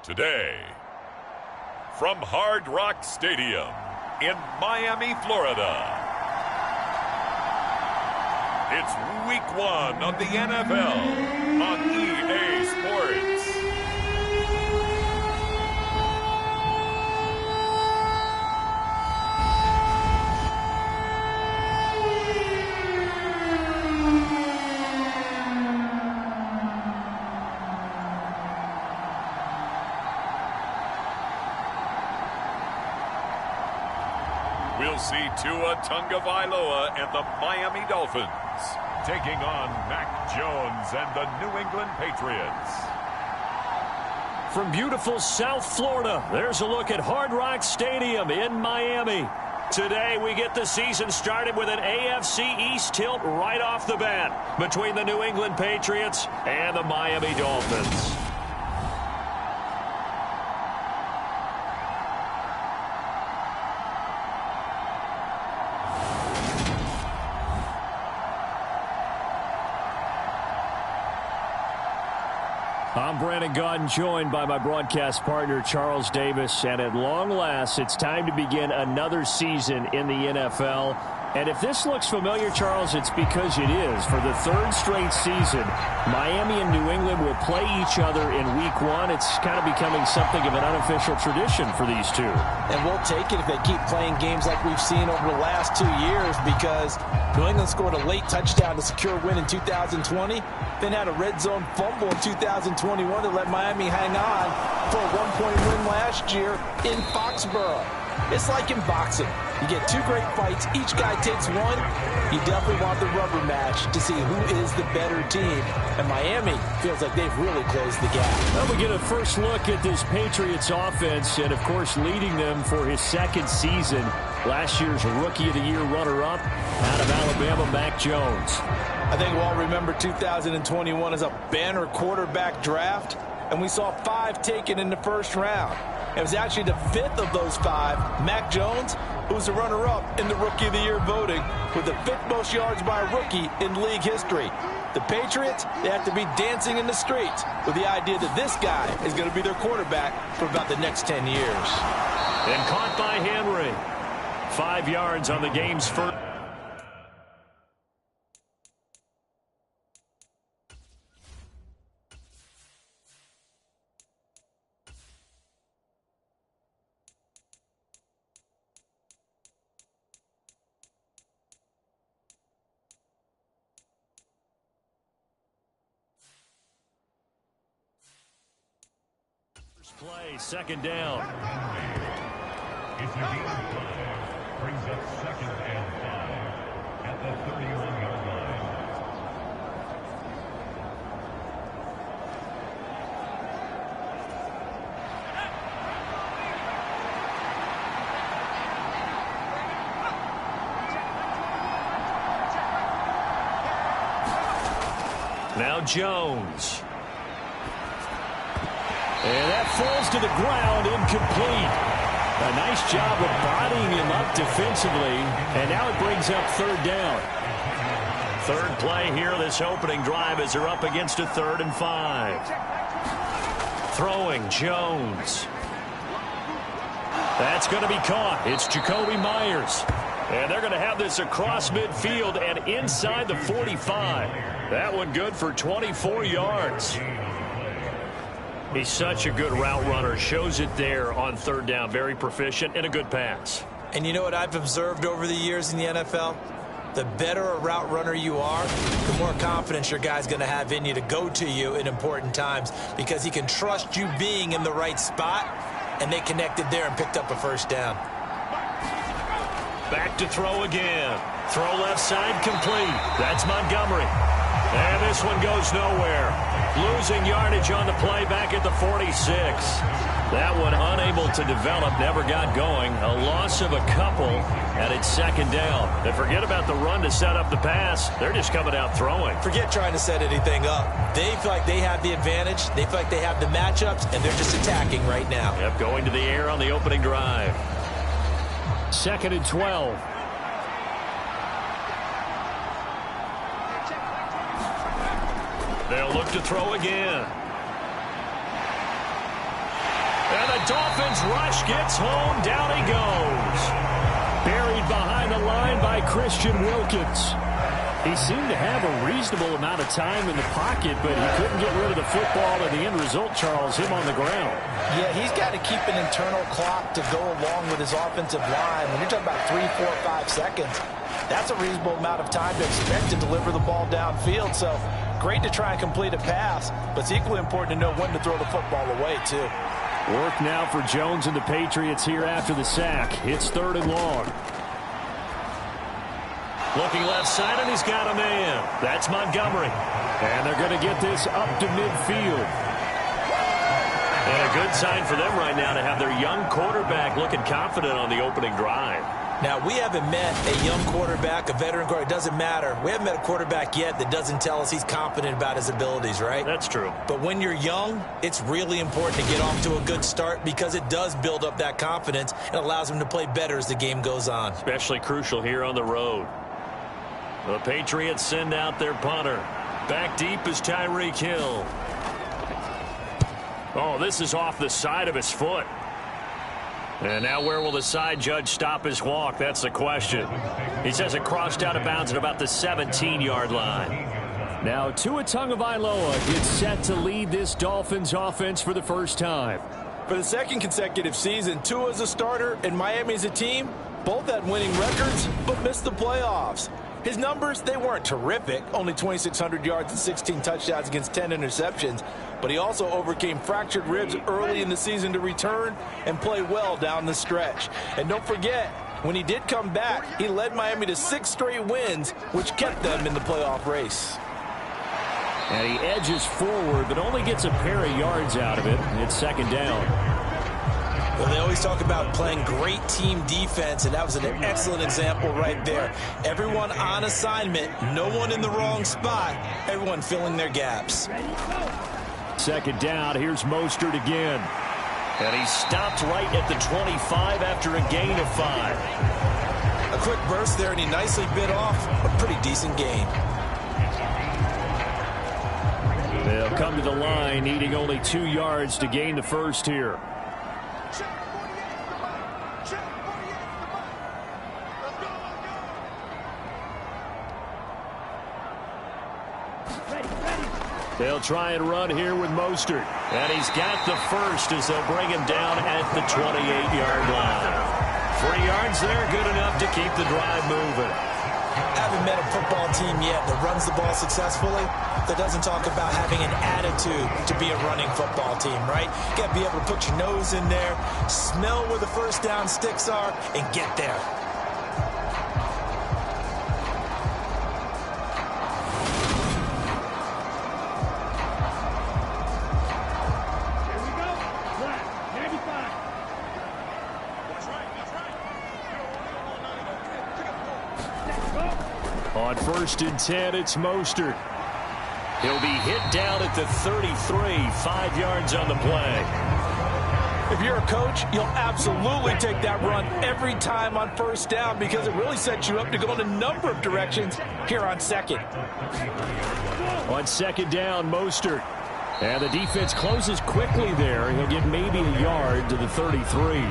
Today, from Hard Rock Stadium in Miami, Florida, it's Week 1 of the NFL on EA Sports. We'll see Tua Tagovailoa and the Miami Dolphins taking on Mac Jones and the New England Patriots. From beautiful South Florida, there's a look at Hard Rock Stadium in Miami. Today, we get the season started with an AFC East tilt right off the bat between the New England Patriots and the Miami Dolphins. I'm Brandon Gaudin, joined by my broadcast partner, Charles Davis. And at long last, it's time to begin another season in the NFL. And if this looks familiar, Charles, it's because it is. For the third straight season, Miami and New England will play each other in Week 1. It's kind of becoming something of an unofficial tradition for these two. And we'll take it if they keep playing games like we've seen over the last 2 years, because New England scored a late touchdown to secure a win in 2020, then had a red zone fumble in 2021 to let Miami hang on for a one-point win last year in Foxborough. It's like in boxing. You get two great fights. Each guy takes one. You definitely want the rubber match to see who is the better team. And Miami feels like they've really closed the gap. Well, we get a first look at this Patriots offense, and, of course, leading them for his second season. Last year's Rookie of the Year runner-up out of Alabama, Mac Jones. I think we'll all remember 2021 as a banner quarterback draft, and we saw 5 taken in the first round. It was actually the 5th of those 5, Mac Jones, who was the runner-up in the Rookie of the Year voting with the 5th most yards by a rookie in league history. The Patriots, they have to be dancing in the streets with the idea that this guy is going to be their quarterback for about the next 10 years. And caught by Henry. 5 yards on the game's first. Play, second down. It's a game of 5. Brings up 2nd and 5 at the 31-yard line. Now Jones. And that falls to the ground, incomplete. A nice job of bodying him up defensively, and now it brings up 3rd down. Third play here, this opening drive, as they're up against a 3rd and 5. Throwing, Jones. That's going to be caught. It's Jacoby Myers. And they're going to have this across midfield and inside the 45. That one good for 24 yards. He's such a good route runner. Shows it there on 3rd down. Very proficient and a good pass. And you know what I've observed over the years in the NFL? The better a route runner you are, the more confidence your guy's going to have in you to go to you in important times, because he can trust you being in the right spot, and they connected there and picked up a 1st down. Back to throw again. Throw left side complete. That's Montgomery. And this one goes nowhere. Losing yardage on the play back at the 46. That one unable to develop, never got going. A loss of a couple, and it's 2nd down. And forget about the run to set up the pass. They're just coming out throwing. Forget trying to set anything up. They feel like they have the advantage. They feel like they have the matchups, and they're just attacking right now. Yep, going to the air on the opening drive. 2nd and 12. They'll look to throw again. And the Dolphins rush gets home. Down he goes. Buried behind the line by Christian Wilkins. He seemed to have a reasonable amount of time in the pocket, but he couldn't get rid of the football, and the end result, Charles, him on the ground. Yeah, he's got to keep an internal clock to go along with his offensive line. When you're talking about 3, 4, 5 seconds, that's a reasonable amount of time to expect to deliver the ball downfield. So great to try and complete a pass, but it's equally important to know when to throw the football away, too. Work now for Jones and the Patriots here after the sack. It's 3rd and long. Looking left side, and he's got a man. That's Montgomery. And they're going to get this up to midfield. And a good sign for them right now to have their young quarterback looking confident on the opening drive. Now, we haven't met a young quarterback, a veteran quarterback. It doesn't matter. We haven't met a quarterback yet that doesn't tell us he's confident about his abilities, right? That's true. But when you're young, it's really important to get off to a good start because it does build up that confidence and allows him to play better as the game goes on. Especially crucial here on the road. The Patriots send out their punter. Back deep is Tyreek Hill. Oh, this is off the side of his foot. And now where will the side judge stop his walk? That's the question. He says it crossed out of bounds at about the 17-yard line. Now Tua Tagovailoa gets set to lead this Dolphins offense for the first time. For the second consecutive season, Tua as a starter and Miami as a team both had winning records but missed the playoffs. His numbers, they weren't terrific, only 2,600 yards and 16 touchdowns against 10 interceptions, but he also overcame fractured ribs early in the season to return and play well down the stretch. And don't forget, when he did come back, he led Miami to 6 straight wins, which kept them in the playoff race. And he edges forward, but only gets a pair of yards out of it. It's 2nd down. Well, they always talk about playing great team defense, and that was an excellent example right there. Everyone on assignment, no one in the wrong spot, everyone filling their gaps. 2nd down, here's Mostert again. And he stopped right at the 25 after a gain of 5. A quick burst there, and he nicely bit off a pretty decent gain. They'll come to the line, needing only 2 yards to gain the first here. They'll try and run here with Mostert. And he's got the first as they'll bring him down at the 28-yard line. 3 yards there, good enough to keep the drive moving. I haven't met a football team yet that runs the ball successfully that doesn't talk about having an attitude to be a running football team, right? You got to be able to put your nose in there, smell where the first down sticks are, and get there. On 1st and 10, it's Mostert. He'll be hit down at the 33, 5 yards on the play. If you're a coach, you'll absolutely take that run every time on 1st down because it really sets you up to go in a number of directions here on 2nd. On 2nd down, Mostert. And the defense closes quickly there. He'll get maybe a yard to the 33.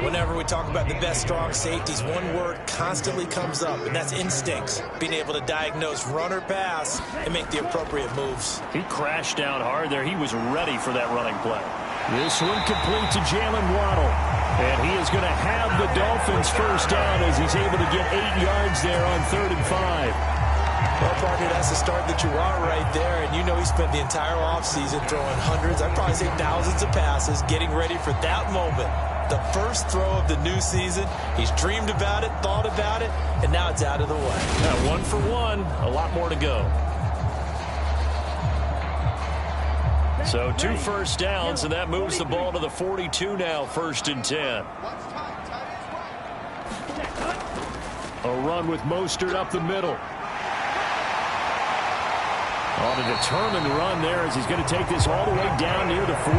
Whenever we talk about the best strong safeties, one word constantly comes up, and that's instincts. Being able to diagnose run or pass and make the appropriate moves. He crashed down hard there. He was ready for that running play. This one complete to Jalen Waddle. And he is going to have the Dolphins first down as he's able to get 8 yards there on 3rd and 5. Well, partner, that's the start that you want right there. And you know he spent the entire offseason throwing hundreds, I'd probably say thousands of passes, getting ready for that moment. The first throw of the new season. He's dreamed about it, thought about it, and now it's out of the way. Now, 1 for 1, a lot more to go. So 2 first downs, and that moves the ball to the 42 now, 1st and 10. A run with Mostert up the middle. On a determined run there as he's going to take this all the way down near the 40.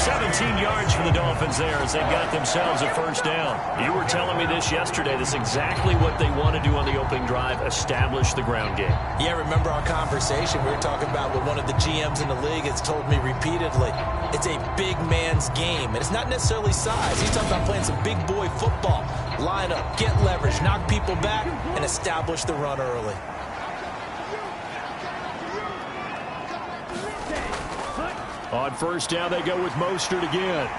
17 yards for the Dolphins there as they got themselves a first down. You were telling me this yesterday. This is exactly what they want to do on the opening drive, establish the ground game. Yeah, remember our conversation we were talking about with one of the GMs in the league has told me repeatedly, it's a big man's game. And it's not necessarily size. He's talking about playing some big boy football. Line up, get leverage, knock people back, and establish the run early. On first down, they go with Mostert again.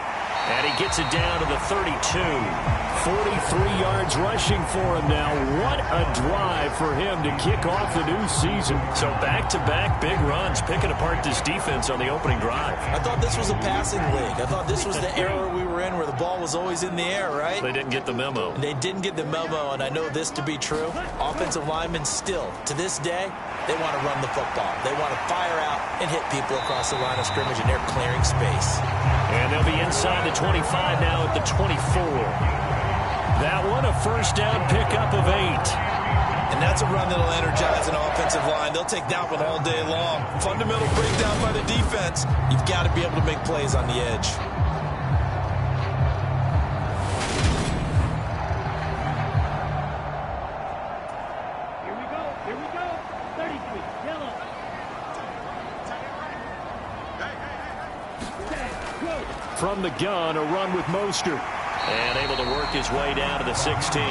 And he gets it down to the 32. 43 yards rushing for him now. What a drive for him to kick off the new season. So back-to-back big runs, picking apart this defense on the opening drive. I thought this was a passing league. I thought this was the era we were in where the ball was always in the air, right? They didn't get the memo. They didn't get the memo, and I know this to be true. Offensive linemen still, to this day, they want to run the football. They want to fire out and hit people across the line of scrimmage, and they're clearing space. And they'll be inside the 25 now at the 24. That one, a first down pickup of 8. And that's a run that'll energize an offensive line. They'll take that one all day long. Fundamental breakdown by the defense. You've got to be able to make plays on the edge. Here we go. 33, yellow. From the gun, a run with Mostert. And able to work his way down to the 16.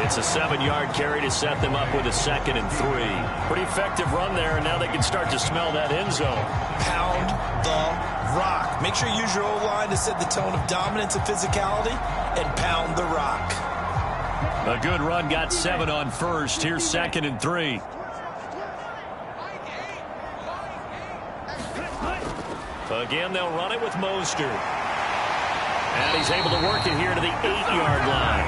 It's a 7-yard carry to set them up with a 2nd and 3. Pretty effective run there, and now they can start to smell that end zone. Pound the rock. Make sure you use your O-line to set the tone of dominance and physicality, and pound the rock. A good run, got 7 on first. Here's 2nd and 3. Again, they'll run it with Mostert. And he's able to work it here to the 8-yard line.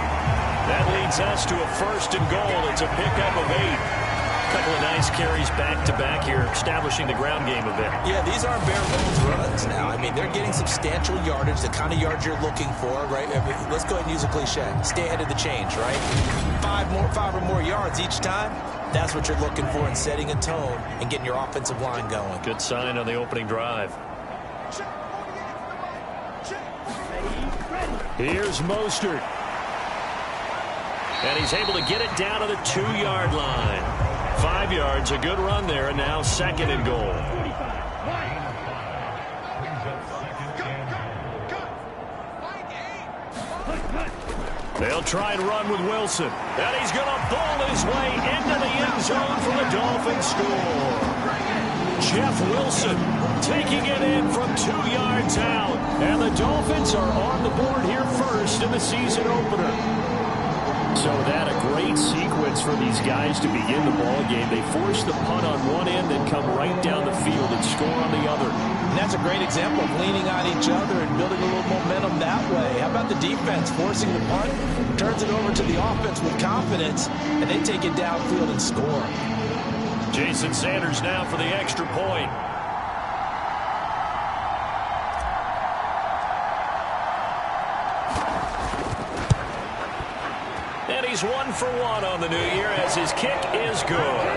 That leads us to a 1st and goal. It's a pickup of 8. A couple of nice carries back-to-back here, establishing the ground game a bit. Yeah, these aren't bare-bones runs now. I mean, they're getting substantial yardage, the kind of yards you're looking for, right? I mean, let's go ahead and use a cliche. Stay ahead of the change, right? 5 or more yards each time. That's what you're looking for in setting a tone and getting your offensive line going. Good sign on the opening drive. Here's Mostert. And he's able to get it down to the 2-yard line. 5 yards, a good run there, and now 2nd and goal. They'll try and run with Wilson. And he's going to ball his way into the end zone for the Dolphins score. Jeff Wilson taking it in from 2 yards out. And the Dolphins are on the board here first in the season opener. So that a great sequence for these guys to begin the ball game. They force the punt on one end, then come right down the field and score on the other. And that's a great example of leaning on each other and building a little momentum that way. How about the defense forcing the punt, turns it over to the offense with confidence, and they take it downfield and score. Jason Sanders now for the extra point. And he's 1 for 1 on the new year as his kick is good.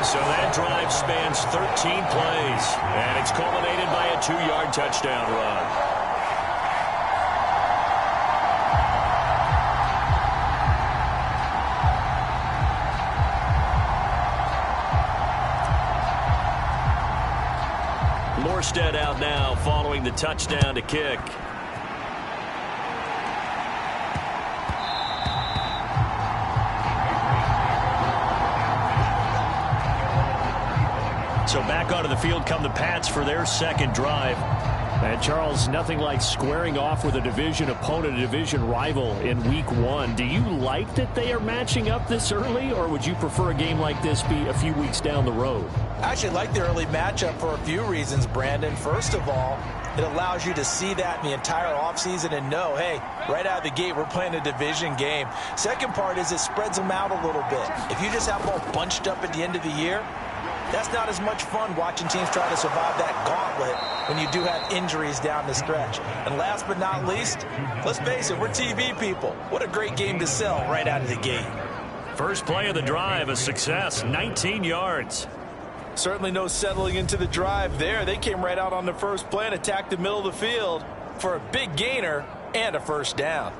So that drive spans 13 plays, and it's culminated by a 2-yard touchdown run. Morstead out now following the touchdown to kick. So back onto the field come the Pats for their second drive. And Charles, nothing like squaring off with a division opponent, a division rival in week 1. Do you like that they are matching up this early, or would you prefer a game like this be a few weeks down the road? I actually like the early matchup for a few reasons, Brandon. First of all, it allows you to see that in the entire offseason and know, hey, right out of the gate, we're playing a division game. Second part is it spreads them out a little bit. If you just have them all bunched up at the end of the year, that's not as much fun watching teams try to survive that gauntlet when you do have injuries down the stretch. And last but not least, let's face it, we're TV people. What a great game to sell right out of the gate. First play of the drive, a success, 19 yards. Certainly no settling into the drive there. They came right out on the first play and attacked the middle of the field for a big gainer and a first down.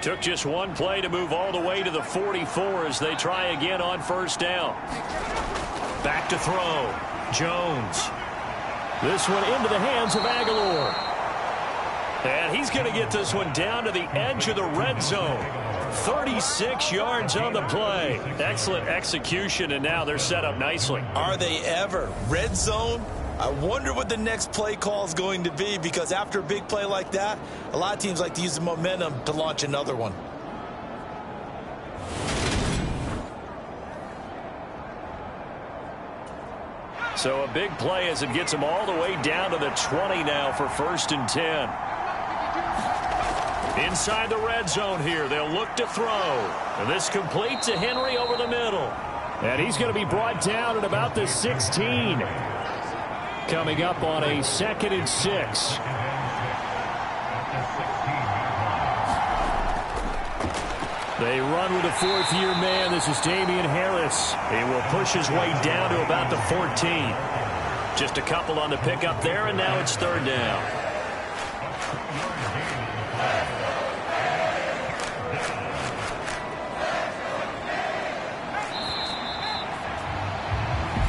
Took just one play to move all the way to the 44 as they try again on first down. Back to throw. Jones. This one into the hands of Aguilar. And he's going to get this one down to the edge of the red zone. 36 yards on the play. Excellent execution, and now they're set up nicely. Are they ever? Red zone? I wonder what the next play call is going to be, because after a big play like that, a lot of teams like to use the momentum to launch another one. So a big play as it gets them all the way down to the 20 now for 1st and 10. Inside the red zone here, they'll look to throw. And this complete to Henry over the middle. And he's going to be brought down at about the 16. Coming up on a 2nd and 6. They run with a 4th-year man. This is Damian Harris. He will push his way down to about the 14. Just a couple on the pickup there, and now it's 3rd down.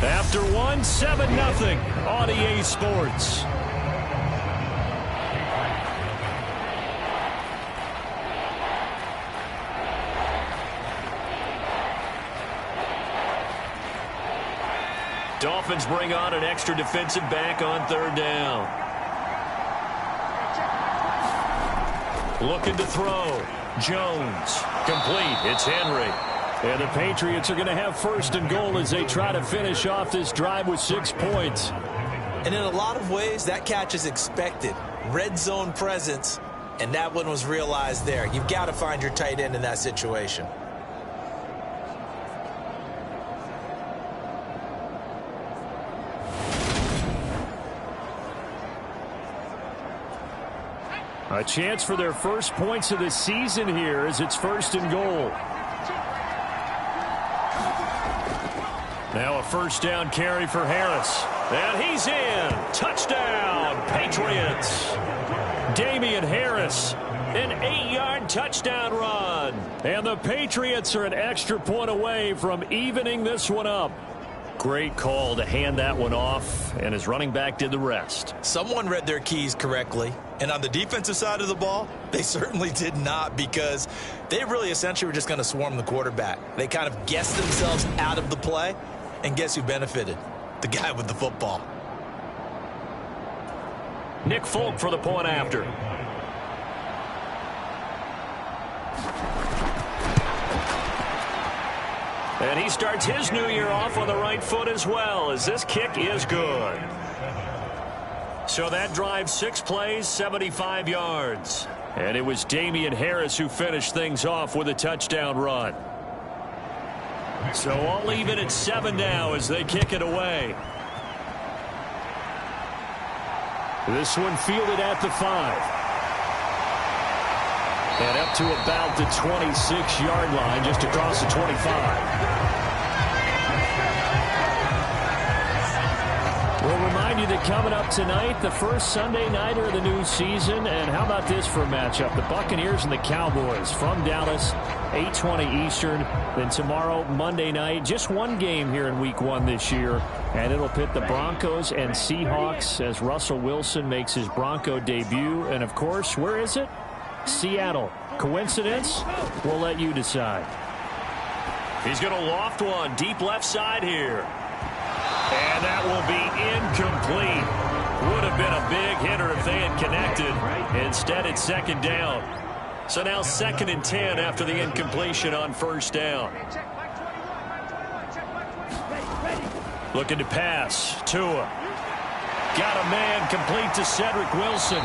After one, 7-0 on EA Sports. Dolphins bring on an extra defensive back on 3rd down. Looking to throw. Jones. Complete. It's Henry. And the Patriots are going to have 1st and goal as they try to finish off this drive with 6 points. And in a lot of ways, that catch is expected. Red zone presence, and that one was realized there. You've got to find your tight end in that situation. A chance for their first points of the season here as it's 1st and goal. Now a 1st down carry for Harris. And he's in. Touchdown, Patriots. Damian Harris, an 8-yard touchdown run. And the Patriots are an extra point away from evening this one up. Great call to hand that one off, and his running back did the rest. Someone read their keys correctly, and on the defensive side of the ball, they certainly did not, because they really essentially were just going to swarm the quarterback. They kind of guessed themselves out of the play, and guess who benefited? The guy with the football. Nick Folk for the point after. And he starts his new year off on the right foot as well, as this kick is good. So that drive, 6 plays, 75 yards. And it was Damian Harris who finished things off with a touchdown run. So all even at 7 now as they kick it away. This one fielded at the 5. And up to about the 26-yard line, just across the 25. We'll remind you that coming up tonight, the first Sunday nighter of the new season. And how about this for a matchup? The Buccaneers and the Cowboys from Dallas, 8:20 Eastern. Then tomorrow, Monday night, just one game here in Week 1 this year. And it'll pit the Broncos and Seahawks as Russell Wilson makes his Bronco debut. And, of course, where is it? Seattle. Coincidence? We'll let you decide. He's going to loft one deep left side here. And that will be incomplete. Would have been a big hitter if they had connected. Instead, it's 2nd down. So now 2nd and 10 after the incompletion on 1st down. Looking to pass. Tua. Got a man complete to Cedric Wilson.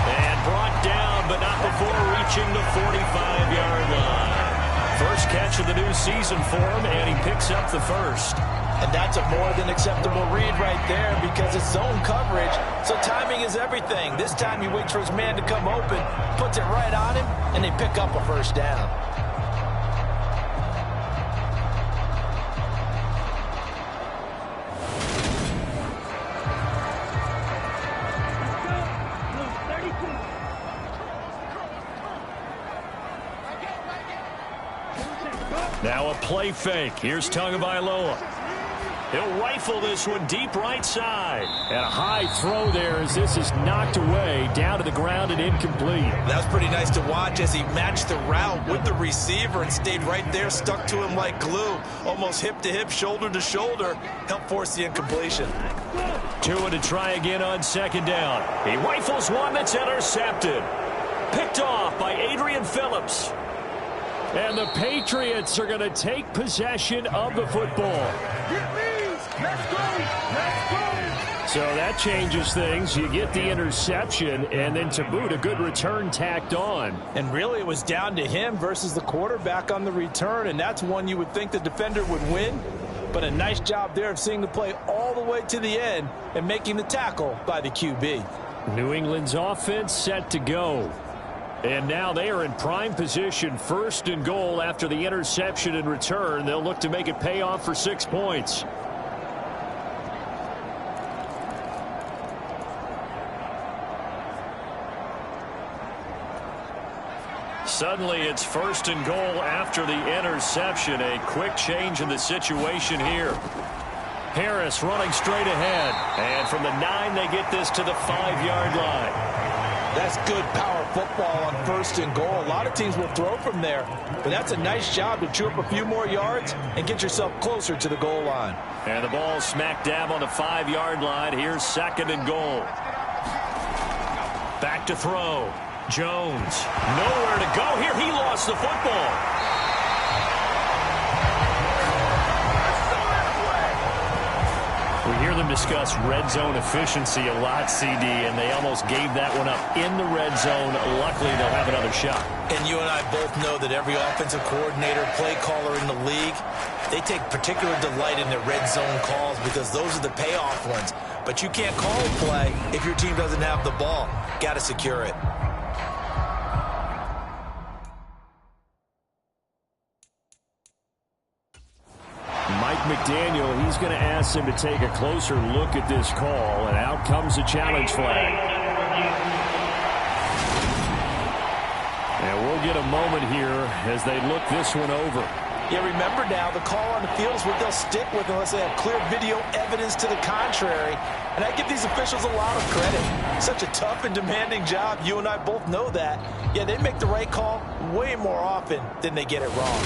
And brought down, but not before reaching the 45-yard line. First catch of the new season for him, and he picks up the first. And that's a more than acceptable read right there, because it's zone coverage, so timing is everything. This time he waits for his man to come open, puts it right on him, and they pick up a 1st down. Now a play fake. Here's Tagovailoa. He'll rifle this one deep right side. And a high throw there as this is knocked away down to the ground and incomplete. That's pretty nice to watch as he matched the route with the receiver and stayed right there, stuck to him like glue. Almost hip to hip, shoulder to shoulder. Helped force the incompletion. Tua to try again on second down. He rifles one that's intercepted. Picked off by Adrian Phillips. And the Patriots are going to take possession of the football. So that changes things. You get the interception, and then to boot, a good return tacked on. And really, it was down to him versus the quarterback on the return, and that's one you would think the defender would win. But a nice job there of seeing the play all the way to the end and making the tackle by the QB. New England's offense set to go. And now they are in prime position, 1st and goal after the interception and return. They'll look to make it pay off for 6 points. Suddenly it's 1st and goal after the interception. A quick change in the situation here. Harris running straight ahead. And from the 9, they get this to the 5-yard line. That's good power football on 1st and goal. A lot of teams will throw from there, but that's a nice job to chew up a few more yards and get yourself closer to the goal line. And the ball smack dab on the 5-yard line. Here's 2nd and goal. Back to throw. Jones. Nowhere to go here. He lost the football. We hear them discuss red zone efficiency a lot, CD, and they almost gave that one up in the red zone. Luckily, they'll have another shot. And you and I both know that every offensive coordinator, play caller in the league, they take particular delight in their red zone calls because those are the payoff ones. But you can't call a play if your team doesn't have the ball. Got to secure it. McDaniel, he's going to ask him to take a closer look at this call, and out comes the challenge flag. And we'll get a moment here as they look this one over. Yeah, remember now, the call on the field is what they'll stick with unless they have clear video evidence to the contrary. And I give these officials a lot of credit. Such a tough and demanding job. You and I both know that. Yeah, they make the right call way more often than they get it wrong.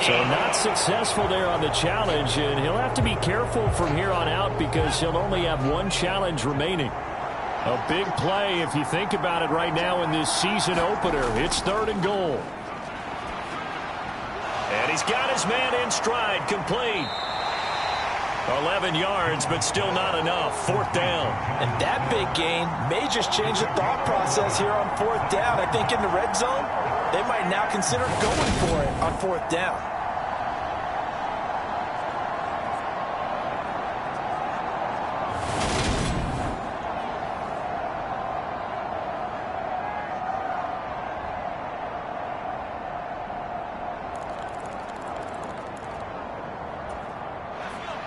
So not successful there on the challenge, and he'll have to be careful from here on out because he'll only have 1 challenge remaining. A big play if you think about it right now in this season opener. It's 3rd and goal. And he's got his man in stride, complete. 11 yards, but still not enough. 4th down. And that big gain may just change the thought process here on 4th down. I think in the red zone, they might now consider going for it on 4th down.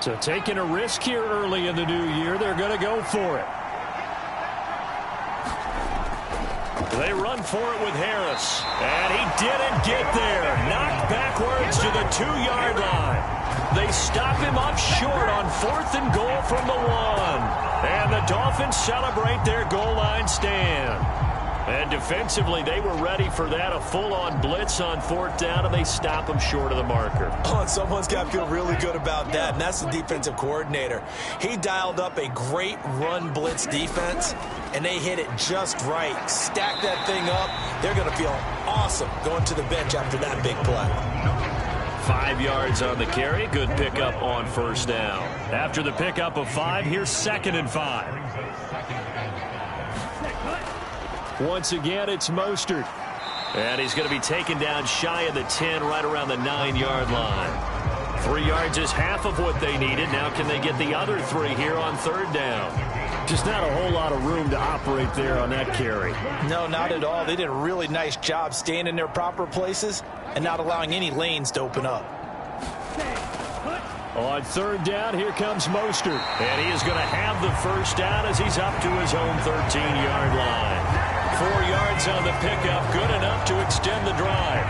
So taking a risk here early in the new year, they're going to go for it. They run for it with Harris. And he didn't get there. Knocked backwards to the 2-yard line. They stop him up short on 4th and goal from the 1. And the Dolphins celebrate their goal line stand. And defensively, they were ready for that. A full-on blitz on 4th down, and they stop him short of the marker. Oh, and someone's got to feel really good about that, and that's the defensive coordinator. He dialed up a great run blitz defense, and they hit it just right. Stack that thing up. They're going to feel awesome going to the bench after that big play. 5 yards on the carry. Good pickup on 1st down. After the pickup of 5, here's 2nd and 5. Once again, it's Mostert. And he's going to be taken down shy of the 10, right around the 9-yard line. 3 yards is half of what they needed. Now can they get the other 3 here on 3rd down? Just not a whole lot of room to operate there on that carry. No, not at all. They did a really nice job staying in their proper places and not allowing any lanes to open up. On third down, here comes Mostert. And he is going to have the first down as he's up to his own 13-yard line. 4 yards on the pickup, good enough to extend the drive.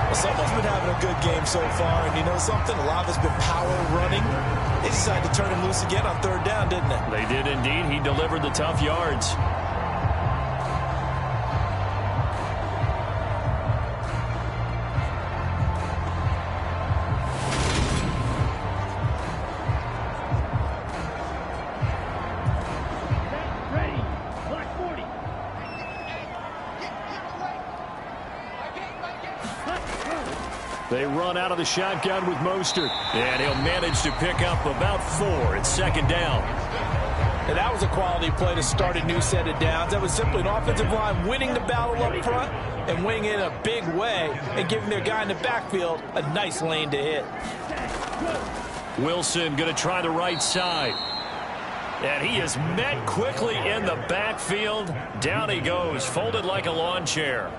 Well, someone's been having a good game so far, and you know something? A lot of it's been power running. They decided to turn him loose again on third down, didn't they? They did indeed. He delivered the tough yards. They run out of the shotgun with Mostert. And he'll manage to pick up about 4. It's second down. And that was a quality play to start a new set of downs. That was simply an offensive line winning the battle up front and winning it in a big way and giving their guy in the backfield a nice lane to hit. Wilson going to try the right side. And he is met quickly in the backfield. Down he goes, folded like a lawn chair.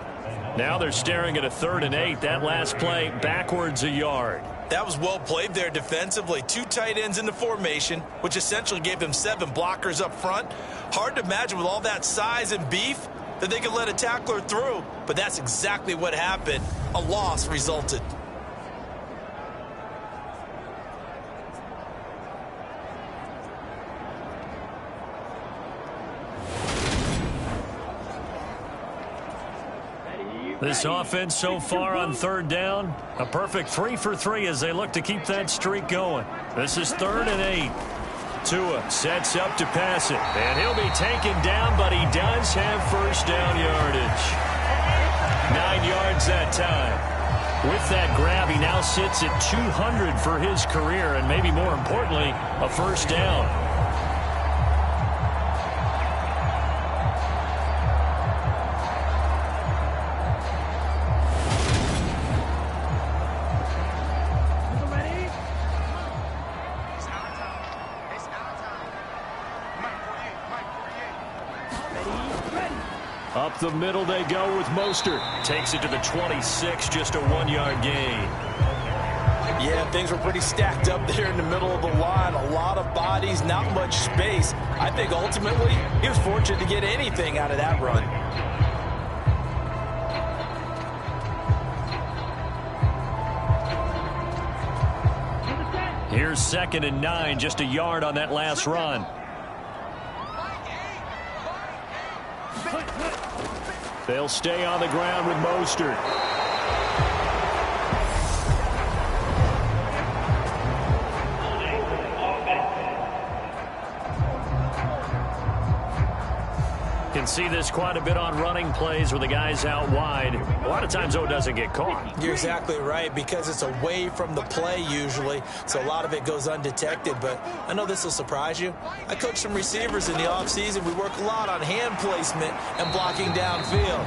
Now they're staring at a 3rd and 8. That last play backwards a yard. That was well played there defensively. 2 tight ends in the formation, which essentially gave them 7 blockers up front. Hard to imagine with all that size and beef that they could let a tackler through. But that's exactly what happened. A loss resulted. This offense so far on third down, a perfect 3 for 3 as they look to keep that streak going. This is 3rd and 8. Tua sets up to pass it, and he'll be taken down, but he does have first down yardage. 9 yards that time. With that grab, he now sits at 200 for his career, and maybe more importantly, a first down. Up the middle they go with Mostert. Takes it to the 26, just a 1-yard gain. Yeah, things were pretty stacked up there in the middle of the line. A lot of bodies, not much space. I think ultimately he was fortunate to get anything out of that run. Here's 2nd and 9, just a yard on that last run. They'll stay on the ground with Mostert. Can see this quite a bit on running plays where the guy's out wide. A lot of times, though, it doesn't get caught. You're exactly right, because it's away from the play usually, so a lot of it goes undetected. But I know this will surprise you. I coach some receivers in the offseason. We work a lot on hand placement and blocking downfield.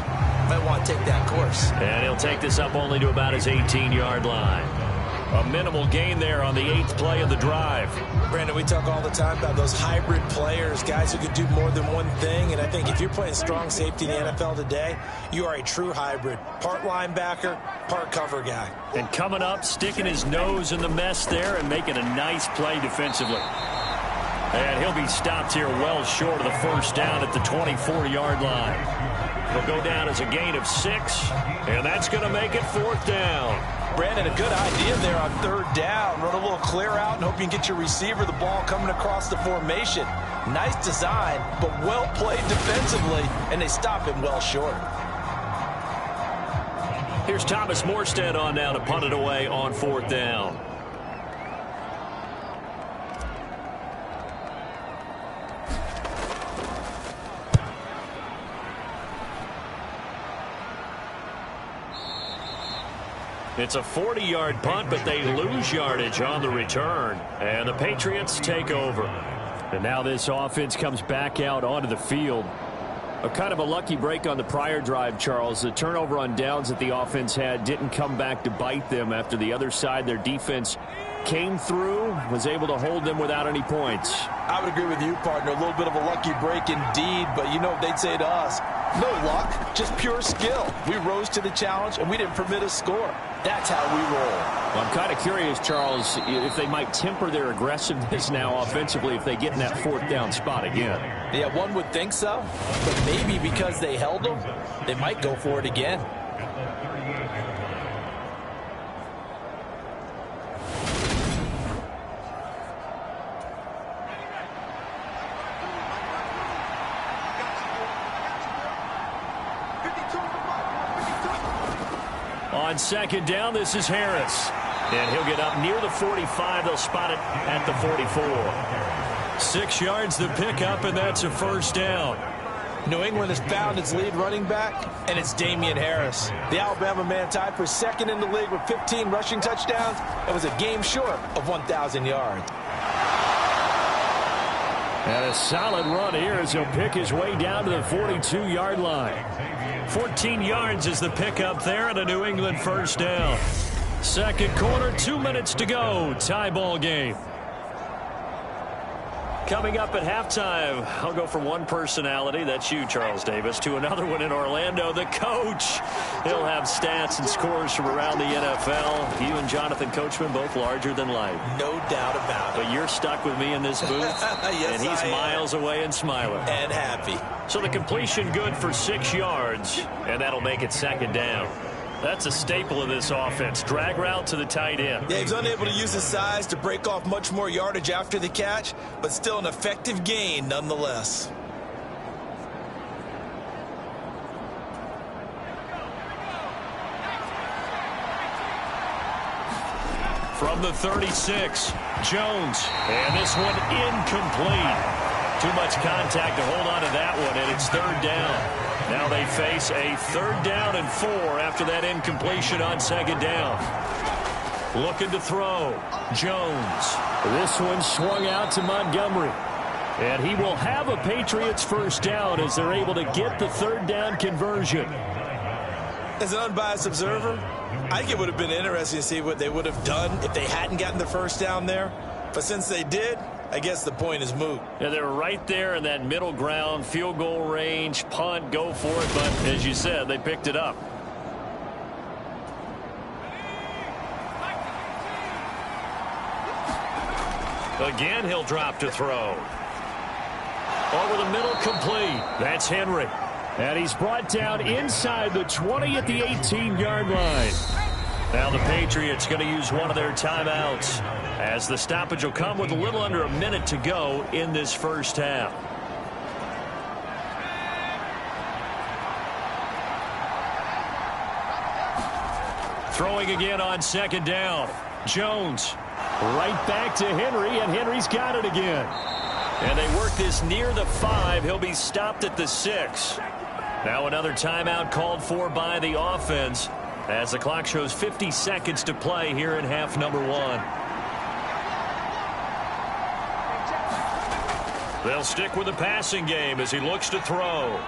Might want to take that course. And he'll take this up only to about his 18-yard line. A minimal gain there on the 8th play of the drive. Brandon, we talk all the time about those hybrid players, guys who could do more than one thing. And I think if you're playing strong safety in the NFL today, you are a true hybrid. Part linebacker, part cover guy. And coming up, sticking his nose in the mess there and making a nice play defensively. And he'll be stopped here well short of the first down at the 24-yard line. He'll go down as a gain of 6, and that's going to make it 4th down. Brandon, a good idea there on third down. Run a little clear out and hope you can get your receiver the ball coming across the formation. Nice design, but well played defensively, and they stop him well short. Here's Thomas Morstead on now to punt it away on 4th down. It's a 40-yard punt, but they lose yardage on the return. And the Patriots take over. And now this offense comes back out onto the field. A kind of a lucky break on the prior drive, Charles. The turnover on downs that the offense had didn't come back to bite them after the other side. Their defense came through, was able to hold them without any points. I would agree with you, partner. A little bit of a lucky break indeed, but you know what they'd say to us. No luck, just pure skill. We rose to the challenge, and we didn't permit a score. That's how we roll. Well, I'm kind of curious, Charles, if they might temper their aggressiveness now offensively if they get in that 4th down spot again. Yeah, one would think so, but maybe because they held them, they might go for it again. On 2nd down, this is Harris. And he'll get up near the 45. They'll spot it at the 44. 6 yards the pickup, and that's a 1st down. New England has found its lead running back, and it's Damian Harris. The Alabama man tied for 2nd in the league with 15 rushing touchdowns. It was a game short of 1,000 yards. And a solid run here as he'll pick his way down to the 42-yard line. 14 yards is the pickup there, and a New England 1st down. 2nd quarter, 2 minutes to go. Tie ball game. Coming up at halftime, I'll go from one personality, that's you, Charles Davis, to another one in Orlando, the coach. He'll have stats and scores from around the NFL. You and Jonathan Coachman, both larger than life. No doubt about it. But you're stuck with me in this booth, yes, and he's miles away and smiling. And happy. So the completion good for 6 yards, and that'll make it 2nd down. That's a staple of this offense. Drag route to the tight end. Yeah, he's unable to use his size to break off much more yardage after the catch, but still an effective gain nonetheless. From the 36, Jones. And this one incomplete. Too much contact to hold on to that one, and it's 3rd down. Now they face a 3rd down and 4 after that incompletion on 2nd down. Looking to throw. Jones. This one swung out to Montgomery. And he will have a Patriots 1st down as they're able to get the 3rd down conversion. As an unbiased observer, I think it would have been interesting to see what they would have done if they hadn't gotten the 1st down there. But since they did, I guess the point is moot. Yeah, they're right there in that middle ground, field goal range, punt, go for it. But as you said, they picked it up. Again, he'll drop to throw. Over the middle, complete. That's Henry. And he's brought down inside the 20 at the 18-yard line. Now the Patriots going to use one of their timeouts, as the stoppage will come with a little under a minute to go in this 1st half. Throwing again on 2nd down. Jones right back to Henry, and Henry's got it again. And they work this near the 5. He'll be stopped at the 6. Now another timeout called for by the offense, as the clock shows 50 seconds to play here in half number 1. They'll stick with the passing game as he looks to throw.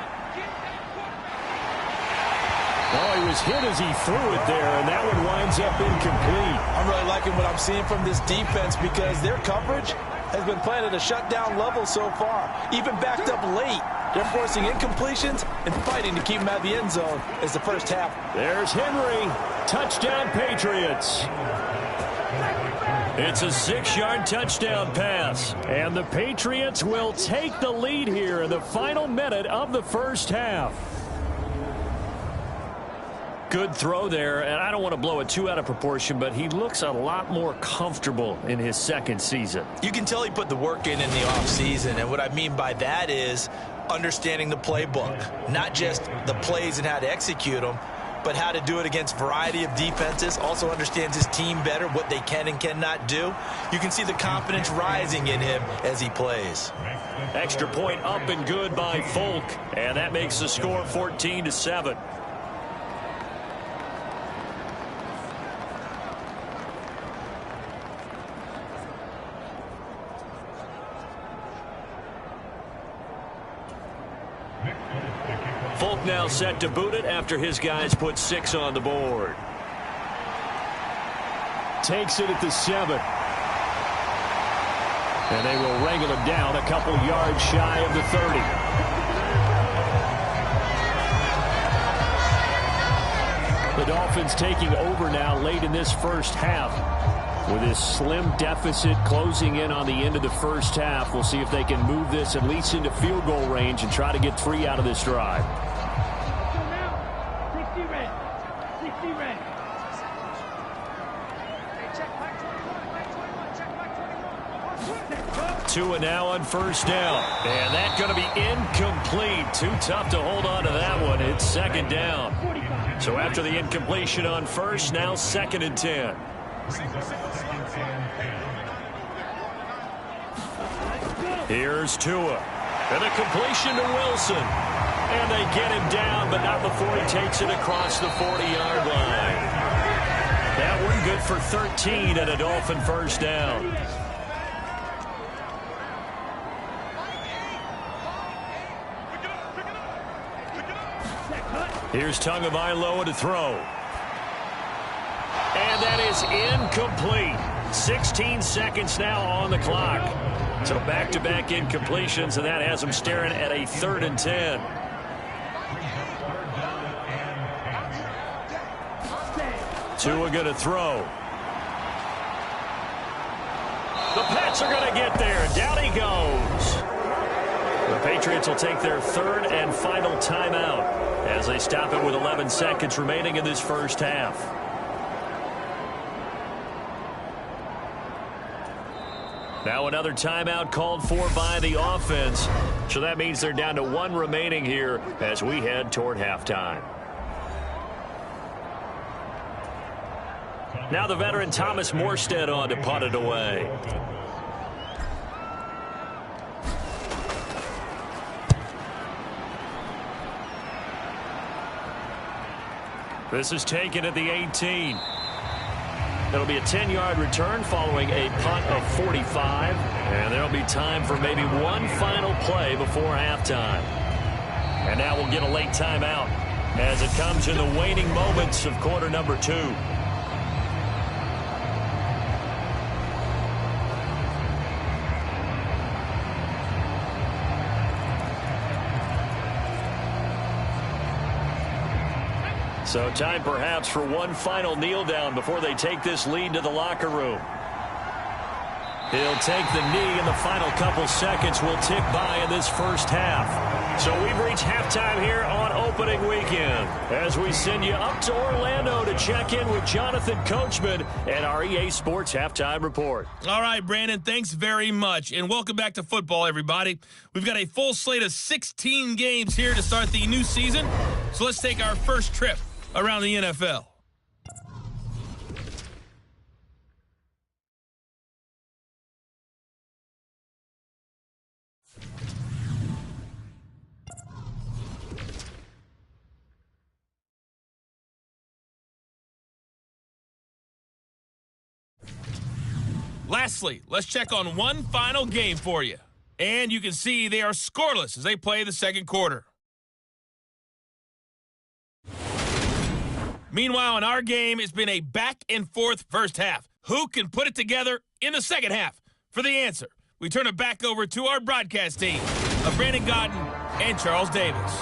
Oh, he was hit as he threw it there, and that one winds up incomplete. I'm really liking what I'm seeing from this defense because their coverage has been playing at a shutdown level so far, even backed up late. They're forcing incompletions and fighting to keep them out of the end zone as the 1st half. There's Henry. Touchdown, Patriots. It's a 6-yard touchdown pass. And the Patriots will take the lead here in the final minute of the 1st half. Good throw there, and I don't want to blow it too out of proportion, but he looks a lot more comfortable in his 2nd season. You can tell he put the work in the offseason, and what I mean by that is understanding the playbook, not just the plays and how to execute them, but how to do it against a variety of defenses. Also understands his team better, what they can and cannot do. You can see the confidence rising in him as he plays. Extra point up and good by Folk, and that makes the score 14-7. Folk now set to boot it after his guys put 6 on the board. Takes it at the 7. And they will wrangle him down a couple yards shy of the 30. The Dolphins taking over now late in this first half. With this slim deficit closing in on the end of the first half, we'll see if they can move this at least into field goal range and try to get 3 out of this drive. So now, 60 red. 60 red. Tua now on first down. And that's going to be incomplete. Too tough to hold on to that one. It's second down. So after the incompletion on first, now 2nd and 10. Here's Tua. And a completion to Wilson. And they get him down, but not before he takes it across the 40-yard line. That one good for 13 and a Dolphin first down. Here's Tagovailoa to throw. And that is incomplete. 16 seconds now on the clock. So back-to-back incompletions, and that has them staring at a 3rd and 10. Tua going to throw. The Pats are going to get there. Down he goes. The Patriots will take their 3rd and final timeout as they stop it with 11 seconds remaining in this first half. Now another timeout called for by the offense. So that means they're down to 1 remaining here as we head toward halftime. Now the veteran Thomas Morstead on to punt it away. This is taken at the 18. It'll be a 10-yard return following a punt of 45. And there'll be time for maybe one final play before halftime. And now we'll get a late timeout as it comes in the waning moments of quarter number 2. So time perhaps for one final kneel down before they take this lead to the locker room. He'll take the knee, and the final couple seconds will tick by in this first half. So we've reached halftime here on opening weekend as we send you up to Orlando to check in with Jonathan Coachman and our EA Sports Halftime Report. All right, Brandon, thanks very much, and welcome back to football, everybody. We've got a full slate of 16 games here to start the new season, so let's take our first trip around the NFL. Lastly, let's check on one final game for you. And you can see they are scoreless as they play the second quarter. Meanwhile, in our game, it's been a back-and-forth first half. Who can put it together in the second half? For the answer, we turn it back over to our broadcast team of Brandon Godden and Charles Davis.